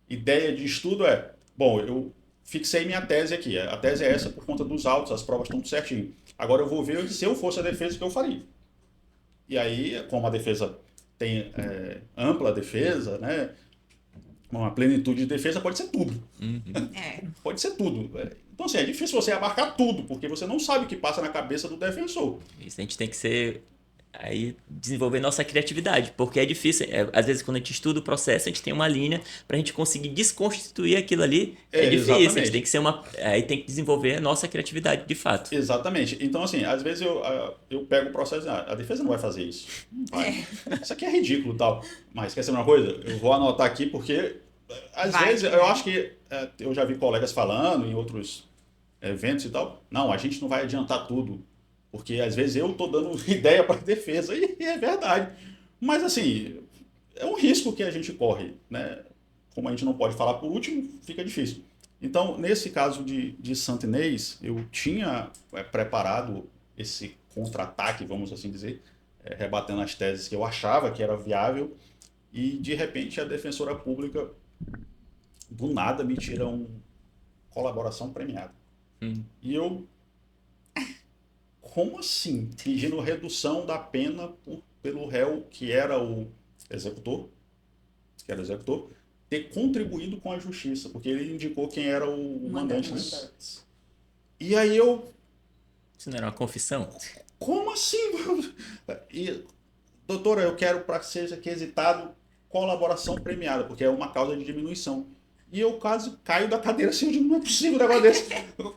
ideia de estudo é... Bom, eu fixei minha tese aqui. A tese é essa por conta dos autos, as provas estão tudo certinho. Agora eu vou ver se eu fosse a defesa o que eu faria. E aí, como a defesa tem ampla defesa, né? Uma plenitude de defesa pode ser tudo. Pode ser tudo. Então, assim, é difícil você abarcar tudo, porque você não sabe o que passa na cabeça do defensor. Isso, a gente tem que desenvolver nossa criatividade, porque é difícil. Às vezes, quando a gente estuda o processo, a gente tem uma linha para a gente conseguir desconstituir aquilo ali. É difícil. Exatamente. A gente tem que aí tem que desenvolver a nossa criatividade de fato. Exatamente. Então, assim, às vezes eu pego o processo e a defesa não vai fazer isso. Não vai. Isso aqui é ridículo e tal. Mas quer saber uma coisa? Eu vou anotar aqui porque, às vezes, eu acho que eu já vi colegas falando em outros eventos e tal. Não, a gente não vai adiantar tudo. Porque às vezes eu estou dando ideia para a defesa e é verdade. Mas assim, é um risco que a gente corre, né? Como a gente não pode falar por último, fica difícil. Então, nesse caso de Santo Inês, eu tinha preparado esse contra-ataque, vamos assim dizer, rebatendo as teses que eu achava que era viável e de repente a defensora pública do nada me tira colaboração premiada. E eu... Como assim? Pedindo redução da pena pelo réu, que era o executor, ter contribuído com a justiça, porque ele indicou quem era o mandante. Né? E aí eu... Isso não era uma confissão? Como assim? E, doutora, eu quero para que seja quesitado colaboração premiada, porque é uma causa de diminuição. E eu quase caio da cadeira assim, eu digo, não é possível um negócio desse.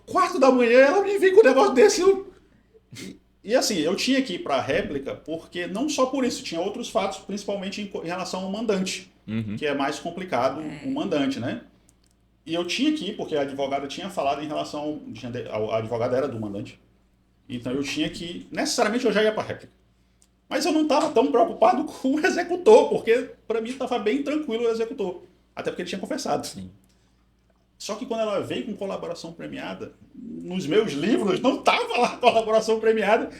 4h ela me vem com um negócio desse, E assim, eu tinha que ir para a réplica porque não só por isso, tinha outros fatos, principalmente em relação ao mandante, que é mais complicado o mandante, né? E eu tinha que ir porque a advogada tinha falado em relação... A advogada era do mandante. Então eu tinha que ir... Necessariamente eu já ia para a réplica. Mas eu não estava tão preocupado com o executor, porque para mim estava bem tranquilo o executor. Até porque ele tinha confessado. Sim. Só que quando ela veio com colaboração premiada, nos meus livros não estava lá colaboração premiada.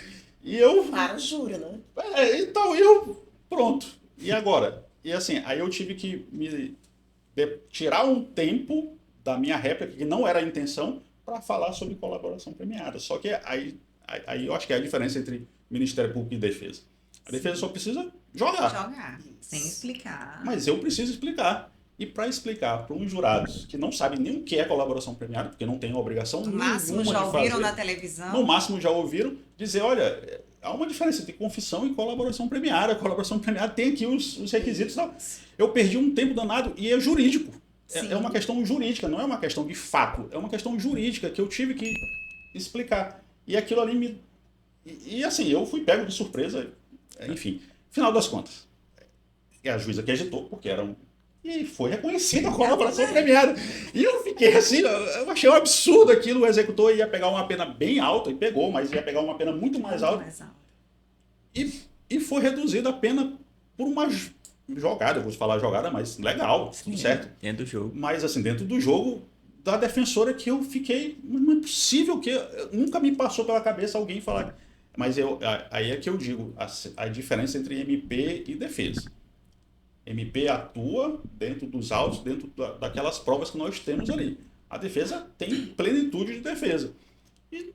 E eu... Para o júri, né? Então eu... Pronto. E agora? E assim, aí eu tive que tirar um tempo da minha réplica, que não era a intenção, para falar sobre colaboração premiada. Só que aí eu acho que é a diferença entre Ministério Público e Defesa. A defesa só precisa jogar. Sem explicar. Mas eu preciso explicar. E para explicar para uns jurados que não sabem nem o que é colaboração premiada, porque não tem obrigação nenhuma de fazer. No máximo já ouviram na televisão. No máximo já ouviram dizer, olha, há uma diferença entre confissão e colaboração premiada. A colaboração premiada tem aqui os requisitos. Tal. Eu perdi um tempo danado e é jurídico. É uma questão jurídica, não é uma questão de fato. É uma questão jurídica que eu tive que explicar. E aquilo ali me... E assim, eu fui pego de surpresa. Enfim, final das contas. A juíza que agitou, porque era E foi reconhecida a colaboração premiada. E eu fiquei assim, eu achei um absurdo aquilo. O executor ia pegar uma pena bem alta, e pegou, mas ia pegar uma pena muito mais alta. E foi reduzida a pena por uma jogada, eu vou falar jogada, mas legal, tudo certo. Dentro do jogo. Mas assim, dentro do jogo da defensora que eu fiquei, não é possível que... Nunca me passou pela cabeça alguém falar... Mas aí é que eu digo, a diferença entre MP e defesa. MP atua dentro dos autos, dentro daquelas provas que nós temos ali. A defesa tem plenitude de defesa. E,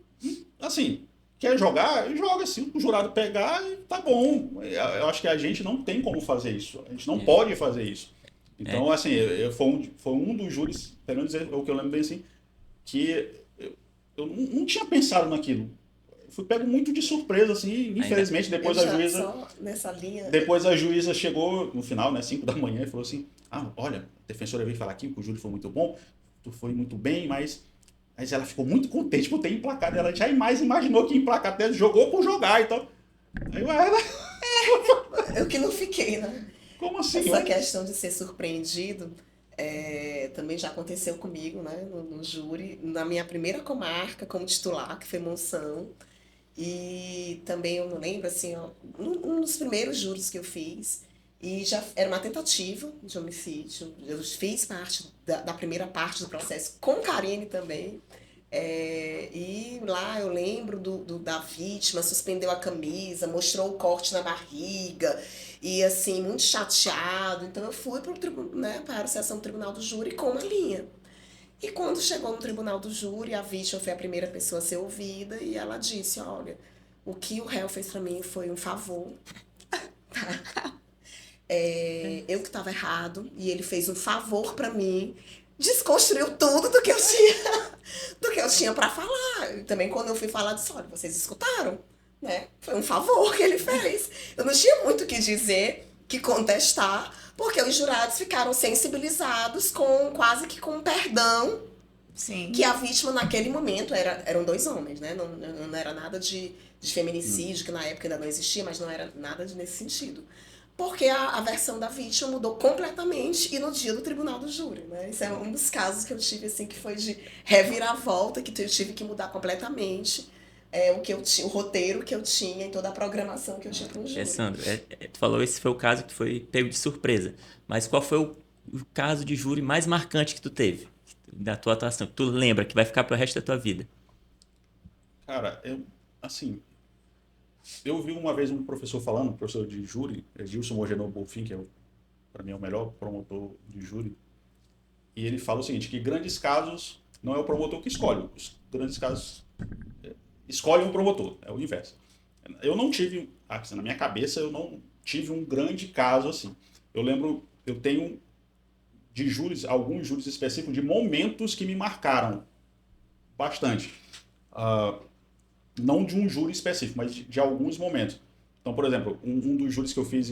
assim, quer jogar, joga. Se o jurado pegar, tá bom. Eu acho que a gente não tem como fazer isso. A gente não pode fazer isso. Então, assim, foi um dos júris, pelo menos o que eu lembro bem assim, que eu não tinha pensado naquilo. Fui pego muito de surpresa, assim, infelizmente, depois a juíza... Só nessa linha... Depois a juíza chegou, no final, né, 5 da manhã, e falou assim, olha, a defensora veio falar aqui que o júri foi muito bom, tu foi muito bem, mas ela ficou muito contente por ter emplacado. Ela jamais imaginou que ia emplacar, até jogou por jogar, então... Aí eu que não fiquei, né? Como assim? Essa questão de ser surpreendido também já aconteceu comigo, né, no júri, na minha primeira comarca como titular, que foi Monção. E também eu não lembro, assim, um dos primeiros júris que eu fiz, e já era uma tentativa de homicídio. Eu fiz parte da primeira parte do processo com Karine também. E lá eu lembro da vítima, suspendeu a camisa, mostrou o corte na barriga, e assim, muito chateado. Então eu fui para a sessão do Tribunal do Júri com uma linha. E quando chegou no Tribunal do Júri, a vítima foi a primeira pessoa a ser ouvida, e ela disse, olha, o que o réu fez para mim foi um favor, tá? Eu que estava errado, e ele fez um favor para mim, desconstruiu tudo do que eu tinha para falar. E também quando eu fui falar, disse, olha, vocês escutaram, né? Foi um favor que ele fez. Eu não tinha muito o que dizer, que contestar, porque os jurados ficaram sensibilizados quase que com perdão. Sim. Que a vítima naquele momento eram 2 homens, né? Não era nada de feminicídio, que na época ainda não existia, mas não era nada nesse sentido. Porque a versão da vítima mudou completamente e no dia do Tribunal do Júri, né? Isso é um dos casos que eu tive, assim, que foi de reviravolta, que eu tive que mudar completamente o roteiro que eu tinha e toda a programação que eu tinha para o júri. Sandro, tu falou esse foi o caso que tu foi pego de surpresa, mas qual foi o caso de júri mais marcante que tu teve da tua atuação, que tu lembra, que vai ficar pro resto da tua vida? Cara, eu vi uma vez um professor falando, professor de júri, Gilson Mogenor Bolfin, que para mim é o melhor promotor de júri, e ele fala o seguinte, que grandes casos não é o promotor que escolhe, os grandes casos escolhem o promotor, é o inverso. Eu não tive, assim, na minha cabeça, eu não tive um grande caso assim. Eu lembro, eu tenho de júris, alguns júris específicos, de momentos que me marcaram bastante. Não de um júri específico, mas de alguns momentos. Então, por exemplo, um dos júris que eu fiz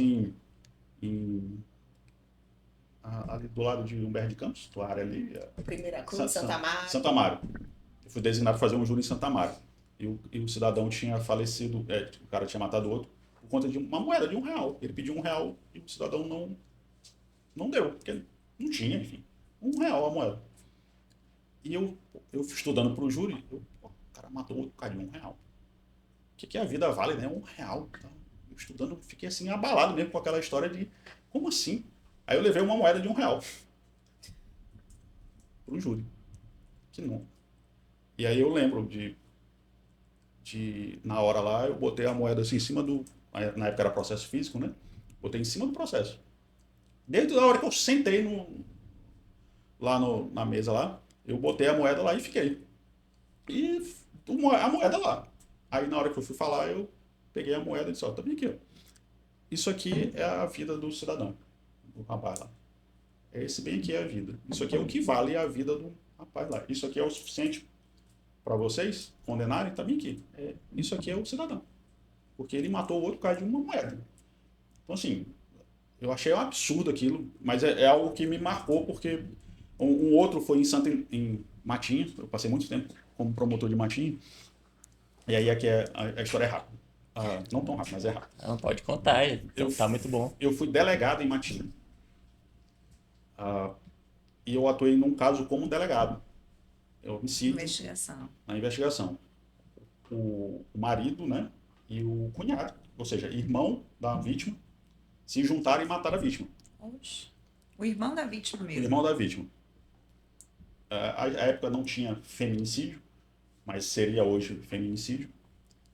ali do lado de Humberto de Campos, tua área ali. Primeira Cruz, Santa Amaro. Santa Amaro. Eu fui designado para fazer um júri em Santa Amaro. E o cidadão tinha falecido, o cara tinha matado o outro, por conta de uma moeda de R$1. Ele pediu R$1 e o cidadão não deu, porque ele não tinha, enfim. R$1 a moeda. E eu estudando para o júri, o cara matou outro cara de R$1. O que a vida vale, né? R$1. Então, eu estudando, fiquei assim abalado mesmo com aquela história de como assim? Aí eu levei uma moeda de R$1 para o júri. Que não. E aí eu lembro na hora lá, eu botei a moeda assim em cima na época era processo físico, né? Botei em cima do processo. Desde a hora que eu sentei na mesa lá, eu botei a moeda lá e fiquei. E a moeda lá. Aí na hora que eu fui falar, eu peguei a moeda e disse, tá bem aqui, ó. Isso aqui é a vida do cidadão, do rapaz lá. Esse bem aqui é a vida. Isso aqui é o que vale a vida do rapaz lá. Isso aqui é o suficiente para vocês condenarem, tá bem aqui. Isso aqui é o cidadão. Porque ele matou o outro por causa de uma moeda. Então, assim, eu achei um absurdo aquilo, mas é algo que me marcou, porque um outro foi em Matinha, eu passei muito tempo como promotor de Matinha, e aí aqui a história é rápida. Não tão rápida, mas é rápida. Não, pode contar, tá muito bom. Eu fui delegado em Matinha. E eu atuei num caso como delegado. Homicídio. Na investigação. O marido, né, e o cunhado, ou seja, irmão da vítima, se juntaram e mataram a vítima. Oxe. O irmão da vítima mesmo? O irmão da vítima. A época não tinha feminicídio, mas seria hoje feminicídio.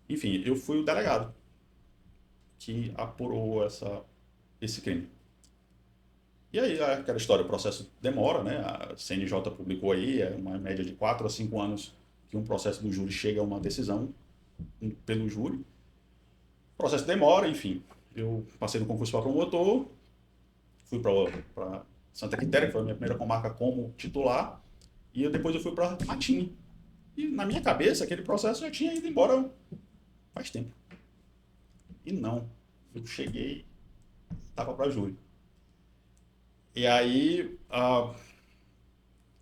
Enfim, eu fui o delegado que apurou esse crime. E aí, aquela história, o processo demora, né? A CNJ publicou aí, uma média de 4 a 5 anos que um processo do júri chega a uma decisão. pelo júri. O processo demora, enfim. Eu passei no concurso para promotor, fui para Santa Quitéria, que foi a minha primeira comarca como titular, e depois eu fui para Matinho. E na minha cabeça, aquele processo já tinha ido embora faz tempo. E não. Eu cheguei, estava para júri. E aí,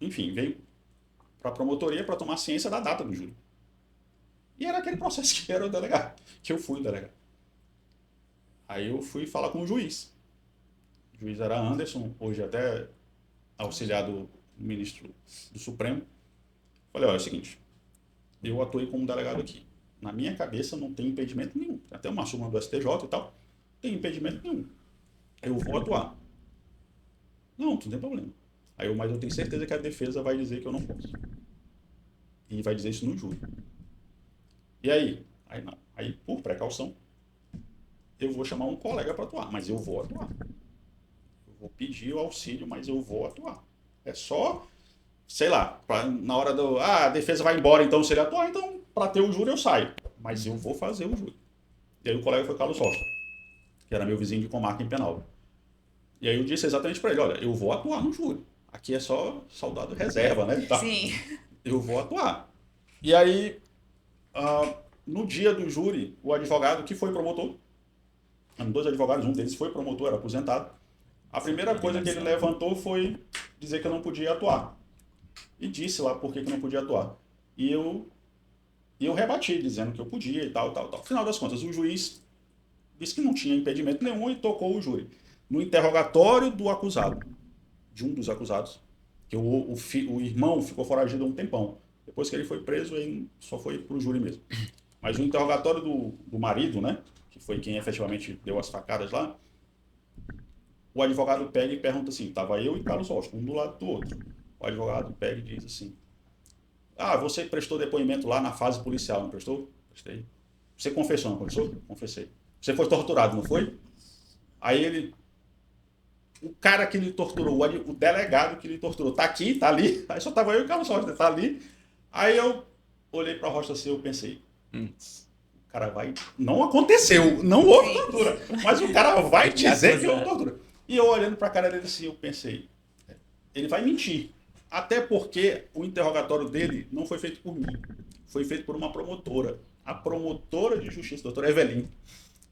enfim, veio para a promotoria para tomar ciência da data do júri. E era aquele processo que era o delegado, que eu fui o delegado. Aí eu fui falar com o juiz. O juiz era Anderson, hoje até auxiliar do ministro do Supremo. Falei, olha, é o seguinte, eu atuei como delegado aqui. Na minha cabeça não tem impedimento nenhum. Tem até uma súmula do STJ e tal. Não tem impedimento nenhum. Eu vou atuar. Não tem problema. Mas eu tenho certeza que a defesa vai dizer que eu não posso. E vai dizer isso no júri. E aí? Aí não. Aí, por precaução, eu vou chamar um colega para atuar. Mas eu vou atuar. Eu vou pedir o auxílio, mas eu vou atuar. É só, sei lá, na hora do... a defesa vai embora, então se ele atuar, então para ter o júri eu saio. Mas eu vou fazer o júri. E aí o colega foi Carlos Rocha, que era meu vizinho de comarca em Penal. E aí eu disse exatamente para ele, olha, eu vou atuar no júri. Aqui é só soldado reserva, né? Tá. Sim. Eu vou atuar. E aí, no dia do júri, o advogado que foi promotor, eram 2 advogados, um deles foi promotor, era aposentado. A primeira coisa que ele levantou foi dizer que eu não podia atuar. E disse lá por que eu não podia atuar. E eu rebati, dizendo que eu podia e tal. No final das contas, o juiz disse que não tinha impedimento nenhum e tocou o júri. No interrogatório do acusado, de um dos acusados, que o irmão ficou foragido há um tempão. Depois que ele foi preso, ele só foi para o júri mesmo. Mas o interrogatório do marido, né, que foi quem efetivamente deu as facadas lá, o advogado pega e pergunta assim, estava eu e Carlos Rocha, um do lado do outro. O advogado pega e diz assim, você prestou depoimento lá na fase policial, não prestou? Prestei. Você confessou, não confessou? Confessei. Você foi torturado, não foi? Aí o cara que lhe torturou, o delegado que lhe torturou, tá aqui, tá ali. Aí só tava eu e o Carlos Rocha, tá ali. Aí eu olhei pra Rocha assim, eu pensei, o cara vai... Não aconteceu, não houve tortura, mas o cara vai dizer que houve tortura. E eu olhando pra cara dele assim, eu pensei, ele vai mentir. Até porque o interrogatório dele não foi feito por mim, foi feito por uma promotora. A promotora de justiça, a doutora Evelyn,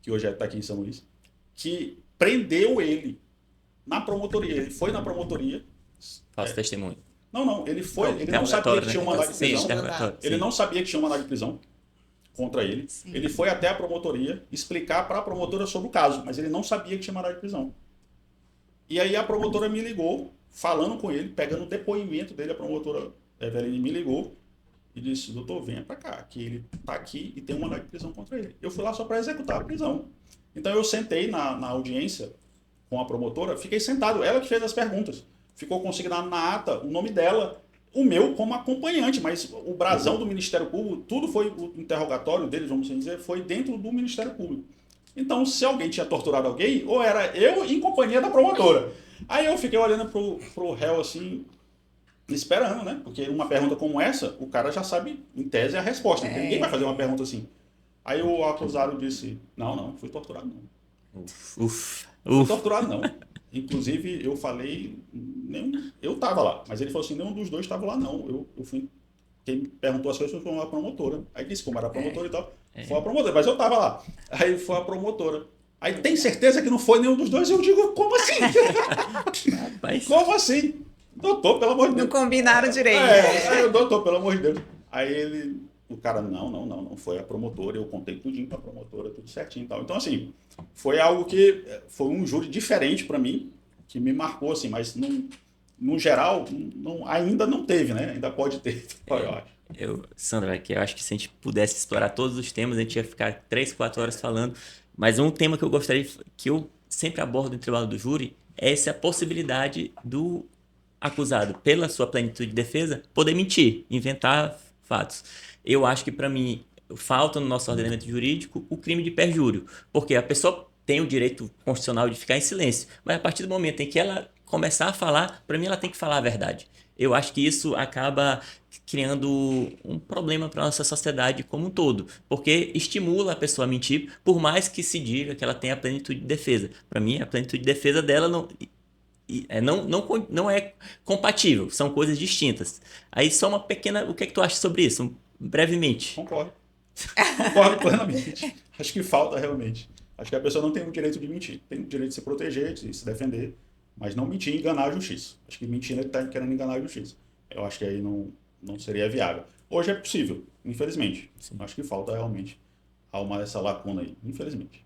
que hoje está aqui em São Luís, que prendeu ele na promotoria. Ele foi na promotoria. Falso testemunho. Não, ele foi. Ele não sabia que tinha um mandado de prisão. Ele Sim. não sabia que tinha um mandado de prisão contra ele. Sim. Ele foi até a promotoria explicar para a promotora sobre o caso, mas ele não sabia que tinha mandado de prisão. E aí a promotora me ligou, falando com ele, pegando o depoimento dele, a promotora Eveline me ligou e disse, doutor, venha para cá, que ele está aqui e tem um mandado de prisão contra ele. Eu fui lá só para executar a prisão. Então eu sentei na audiência com a promotora, fiquei sentado, ela que fez as perguntas. Ficou consignado na ata o nome dela, o meu como acompanhante, mas o brasão do Ministério Público, tudo foi, o interrogatório deles, vamos dizer, foi dentro do Ministério Público. Então, se alguém tinha torturado alguém, ou era eu em companhia da promotora. Aí eu fiquei olhando pro réu assim, esperando, né? Porque uma pergunta como essa, o cara já sabe, em tese, a resposta. Ninguém vai fazer uma pergunta assim. Aí o acusado disse, não fui torturado não. Fui torturado não. Inclusive, eu falei, eu tava lá, mas ele falou assim, nenhum dos dois estava lá não. Eu fui, quem me perguntou as coisas foi uma promotora. Aí disse como era promotora e tal. Foi a promotora, mas eu tava lá. Aí foi a promotora. Aí tem certeza que não foi nenhum dos dois? Eu digo, como assim? Como assim? Doutor, pelo amor de Deus. Não combinaram direito. Aí o doutor, pelo amor de Deus. Aí o cara, não foi a promotora, eu contei tudinho pra promotora, tudo certinho e tal. Então, assim, foi algo que foi um júri diferente para mim, que me marcou, assim, mas no geral, ainda não teve, né? Ainda pode ter, eu acho. Sandra, eu acho que se a gente pudesse explorar todos os temas, a gente ia ficar 3, 4 horas falando. Mas um tema que eu gostaria, que eu sempre abordo no trabalho do júri, é essa possibilidade do acusado, pela sua plenitude de defesa, poder mentir, inventar fatos. Eu acho que, para mim, falta no nosso ordenamento jurídico o crime de perjúrio, porque a pessoa tem o direito constitucional de ficar em silêncio, mas a partir do momento em que ela começar a falar, para mim ela tem que falar a verdade. Eu acho que isso acaba criando um problema para nossa sociedade como um todo, porque estimula a pessoa a mentir, por mais que se diga que ela tem a plenitude de defesa. Para mim, a plenitude de defesa dela não é compatível, são coisas distintas. Aí só uma pequena... O que é que tu acha sobre isso? Brevemente. Concordo. Concordo plenamente. Acho que falta realmente. Acho que a pessoa não tem o direito de mentir. Tem o direito de se proteger, de se defender, mas não mentir e enganar a justiça. Acho que mentindo ele está querendo enganar a justiça. Eu acho que aí não seria viável. Hoje é possível, infelizmente. Sim. Acho que falta realmente arrumar essa lacuna aí, infelizmente.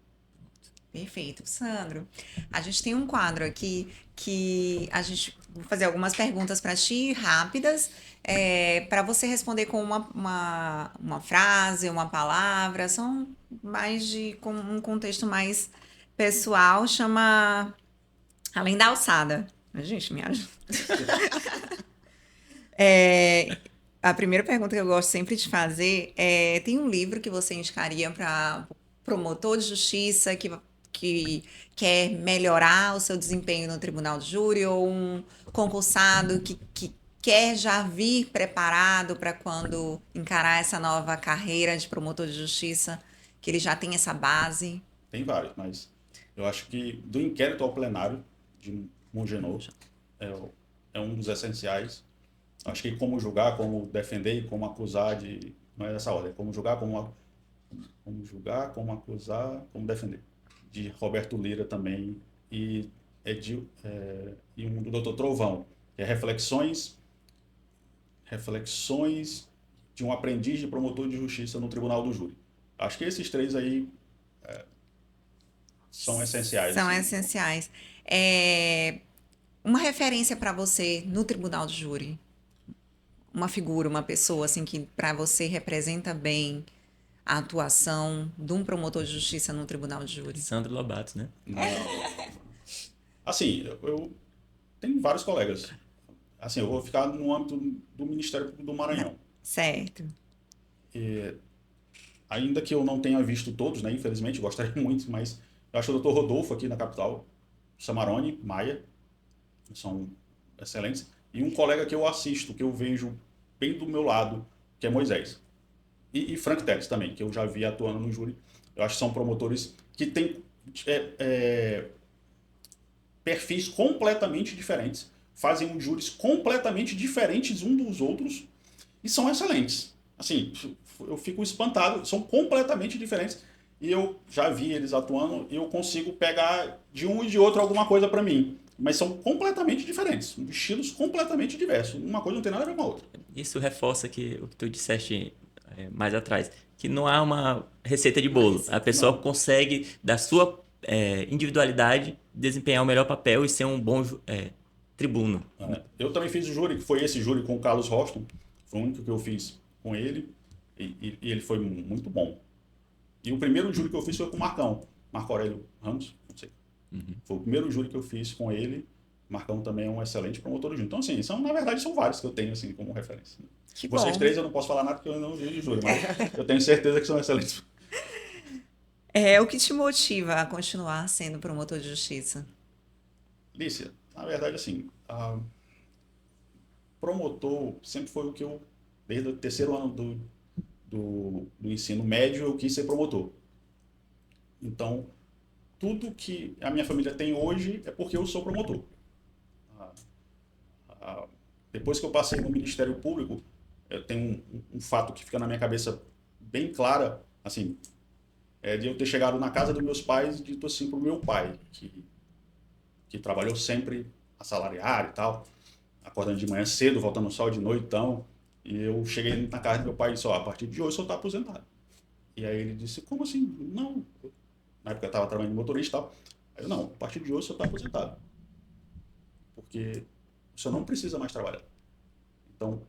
Perfeito. Sandro, a gente tem um quadro aqui que a gente vou fazer algumas perguntas para ti, rápidas, para você responder com uma frase, uma palavra, são mais com um contexto mais pessoal, chama Além da Alçada. A gente me ajuda. A primeira pergunta que eu gosto sempre de fazer é: tem um livro que você indicaria para promotor de justiça que quer melhorar o seu desempenho no tribunal de júri, ou um concursado que quer já vir preparado para quando encarar essa nova carreira de promotor de justiça, que ele já tem essa base? Tem vários, mas eu acho que do inquérito ao plenário de Mongenor é um dos essenciais. Acho que como julgar, como defender e como acusar não é dessa ordem, como julgar, como acusar, como defender. De Roberto Lira também, e um do Dr. Trovão, que é reflexões de um aprendiz de promotor de justiça no Tribunal do Júri. Acho que esses três aí são essenciais. São essenciais. Uma referência para você no Tribunal do Júri? Uma figura, uma pessoa assim que para você representa bem a atuação de um promotor de justiça no Tribunal de Júri? Sandro Lobato, né? Não. Assim, eu tenho vários colegas. Assim, eu vou ficar no âmbito do Ministério Público do Maranhão. Certo. Ainda que eu não tenha visto todos, né? Infelizmente, gostaria muito, mas eu acho que o Dr. Rodolfo aqui na capital, Samarone, Maia, são excelentes. E um colega que eu assisto, que eu vejo bem do meu lado, que é Moisés. E Frank Teles também, que eu já vi atuando no júri. Eu acho que são promotores que têm perfis completamente diferentes, fazem um júris completamente diferentes um dos outros e são excelentes. Assim, eu fico espantado, são completamente diferentes e eu já vi eles atuando e eu consigo pegar de um e de outro alguma coisa para mim. Mas são completamente diferentes, estilos completamente diversos. Uma coisa não tem nada a ver com a outra. Isso reforça o que tu disseste mais atrás, que não há uma receita de bolo. A pessoa consegue, da sua individualidade, desempenhar o melhor papel e ser um bom tribuno. Eu também fiz o júri, que foi esse júri com o Carlos Roston. Foi o único que eu fiz com ele e ele foi muito bom. E o primeiro júri que eu fiz foi com o Marco Aurélio Ramos, não sei. Uhum. Foi o primeiro júri que eu fiz com ele. Marcão também é um excelente promotor de júri. Então, assim, na verdade, são vários que eu tenho assim, como referência. Que Vocês bom. três eu não posso falar nada porque eu não vi de júri, mas eu tenho certeza que são excelentes. O que te motiva a continuar sendo promotor de justiça? Lícia, na verdade, assim, promotor sempre foi o que eu, desde o terceiro ano do ensino médio, eu quis ser promotor. Então, tudo que a minha família tem hoje é porque eu sou promotor. Depois que eu passei no Ministério Público, eu tenho um fato que fica na minha cabeça bem clara, assim, de eu ter chegado na casa dos meus pais e dito assim pro meu pai, que trabalhou sempre assalariado e tal, acordando de manhã cedo, voltando ao sol de noitão, e eu cheguei na casa do meu pai e disse, a partir de hoje eu estou aposentado. E aí ele disse, como assim? Não. Na época eu estava trabalhando de motorista e tal. Aí eu, não, a partir de hoje eu estou aposentado. Porque o senhor não precisa mais trabalhar. Então,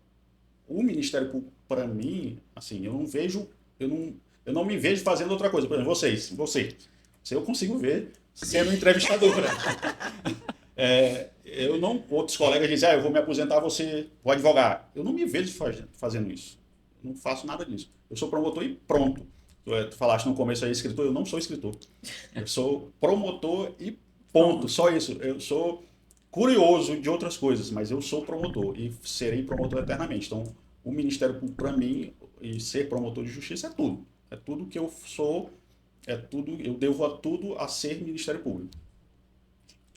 o Ministério Público, para mim, assim, eu não me vejo fazendo outra coisa. Por exemplo, você eu consigo ver sendo entrevistador. Outros colegas dizem, eu vou me aposentar, você vou advogar. Eu não me vejo fazendo isso. Eu não faço nada disso. Eu sou promotor e pronto. Tu falaste no começo aí, escritor, eu não sou escritor. Eu sou promotor e ponto, só isso. Eu sou curioso de outras coisas, mas eu sou promotor e serei promotor eternamente. Então, o Ministério Público, para mim, e ser promotor de justiça é tudo. É tudo que eu sou, é tudo, eu devo a tudo a ser Ministério Público.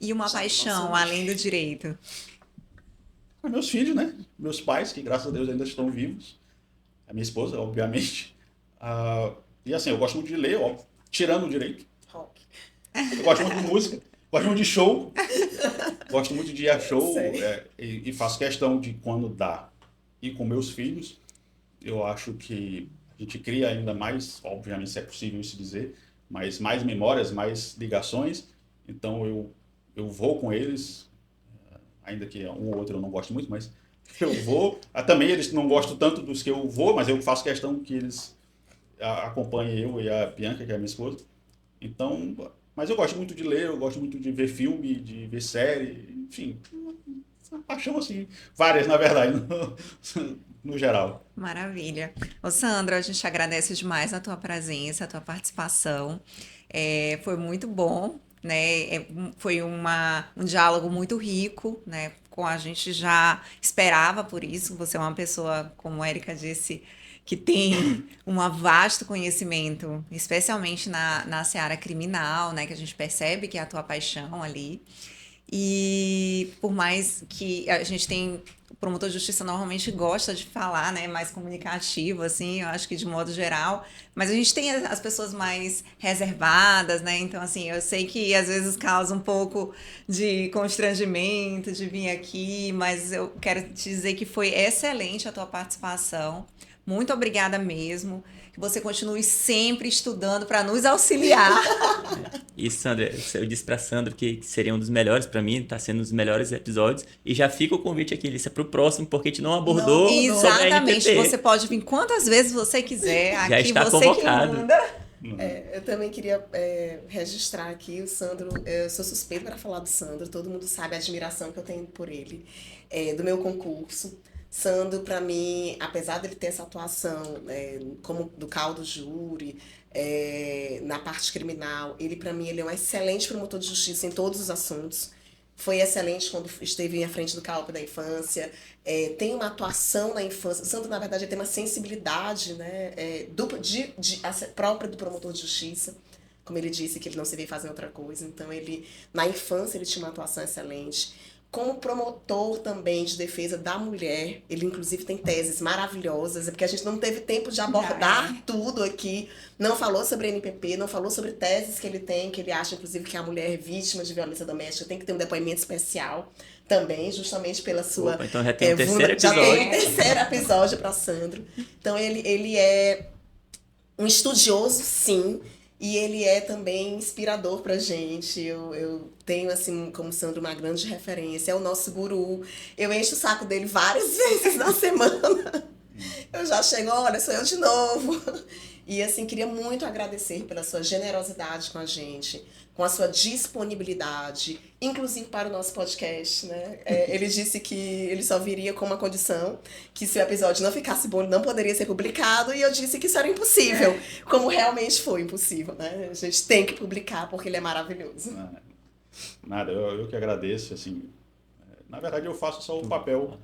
E uma paixão, além do direito? Meus filhos, né? Meus pais, que graças a Deus ainda estão vivos. A minha esposa, obviamente. E assim, eu gosto muito de ler, óbvio, tirando o direito. Rock. Eu gosto muito de música, gosto muito de show. Gosto muito de ir a show e faço questão de, quando dá, ir com meus filhos. Eu acho que a gente cria ainda mais, obviamente, se é possível isso dizer, mas mais memórias, mais ligações. Então eu vou com eles, ainda que um ou outro eu não gosto muito, mas eu vou. Também eles não gostam tanto dos que eu vou, mas eu faço questão que eles acompanhem eu e a Bianca, que é a minha esposa. Então, mas eu gosto muito de ler, eu gosto muito de ver filme, de ver série, enfim, uma paixão assim, várias na verdade, no geral. Maravilha. Ô Sandro, a gente agradece demais a tua presença, a tua participação. Foi muito bom, né? Foi um diálogo muito rico, né? A gente já esperava por isso. Você é uma pessoa, como a Erika disse, que tem um vasto conhecimento, especialmente na seara criminal, né? Que a gente percebe que é a tua paixão ali. E por mais que a gente tem... O promotor de justiça normalmente gosta de falar, né? Mais comunicativo, assim, eu acho que de modo geral. Mas a gente tem as pessoas mais reservadas, né? Então, assim, eu sei que às vezes causa um pouco de constrangimento de vir aqui, mas eu quero te dizer que foi excelente a tua participação. Muito obrigada mesmo. Que você continue sempre estudando para nos auxiliar. E, Sandra, eu disse para Sandra que seria um dos melhores para mim, está sendo um dos melhores episódios. E já fica o convite aqui, Lícia, para o próximo, porque a gente não abordou sobre a Exatamente. NPP. Você pode vir quantas vezes você quiser. Já aqui está você convocado. que manda. Eu também queria registrar aqui o Sandro. Eu sou suspeita para falar do Sandro. Todo mundo sabe a admiração que eu tenho por ele, do meu concurso. Sandro, para mim, apesar dele ter essa atuação como do caldo júri, na parte criminal, ele, para mim, ele é um excelente promotor de justiça em todos os assuntos. Foi excelente quando esteve à frente do CAUP da infância. Tem uma atuação na infância. Sandro, na verdade, ele tem uma sensibilidade, né, própria do promotor de justiça. Como ele disse, que ele não se vê fazendo outra coisa. Então, ele, na infância, ele tinha uma atuação excelente. Como promotor também de defesa da mulher, ele inclusive tem teses maravilhosas, porque a gente não teve tempo de abordar tudo aqui, não falou sobre NPP, não falou sobre teses que ele tem, que ele acha inclusive que a mulher vítima de violência doméstica tem que ter um depoimento especial também, justamente pela sua... Opa, então já tem o terceiro episódio. Já tem o terceiro episódio para Sandro. Então ele é um estudioso, sim, e ele é também inspirador pra gente. Eu tenho, assim, como Sandro, uma grande referência. É o nosso guru. Eu encho o saco dele várias vezes na semana. Eu já chego, olha, sou eu de novo. E, assim, queria muito agradecer pela sua generosidade com a gente, com a sua disponibilidade, inclusive para o nosso podcast, né? Ele disse que ele só viria com uma condição, que se o episódio não ficasse bom, ele não poderia ser publicado, e eu disse que isso era impossível, como realmente foi impossível, né? A gente tem que publicar, porque ele é maravilhoso. Nada, eu que agradeço, assim, na verdade eu faço só o papel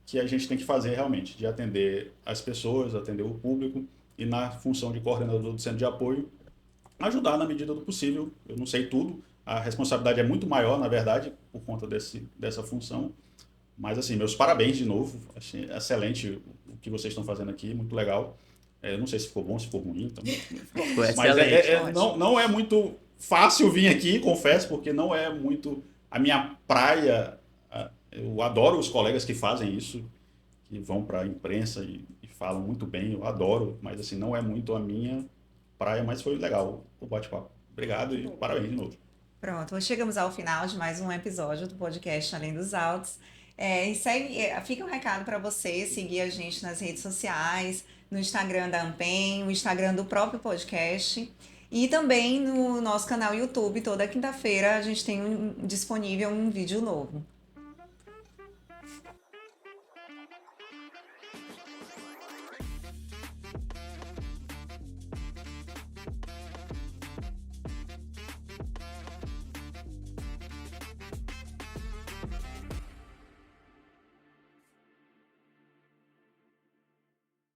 que a gente tem que fazer realmente, de atender as pessoas, atender o público, e na função de coordenador do centro de apoio, ajudar na medida do possível. Eu não sei tudo, a responsabilidade é muito maior, na verdade, por conta dessa função. Mas, assim, meus parabéns de novo. Achei excelente o que vocês estão fazendo aqui, muito legal. Eu não sei se ficou bom, se ficou ruim. Então... Mas não é muito fácil vir aqui, confesso, porque não é muito a minha praia. Eu adoro os colegas que fazem isso, que vão para a imprensa e falam muito bem, eu adoro, mas assim, não é muito a minha praia, mas foi legal o bate-papo. Obrigado e parabéns de novo. Pronto, chegamos ao final de mais um episódio do podcast Além dos Autos. Fica um recado para você seguir a gente nas redes sociais, no Instagram da Ampem, no Instagram do próprio podcast e também no nosso canal YouTube. Toda quinta-feira a gente tem disponível um vídeo novo.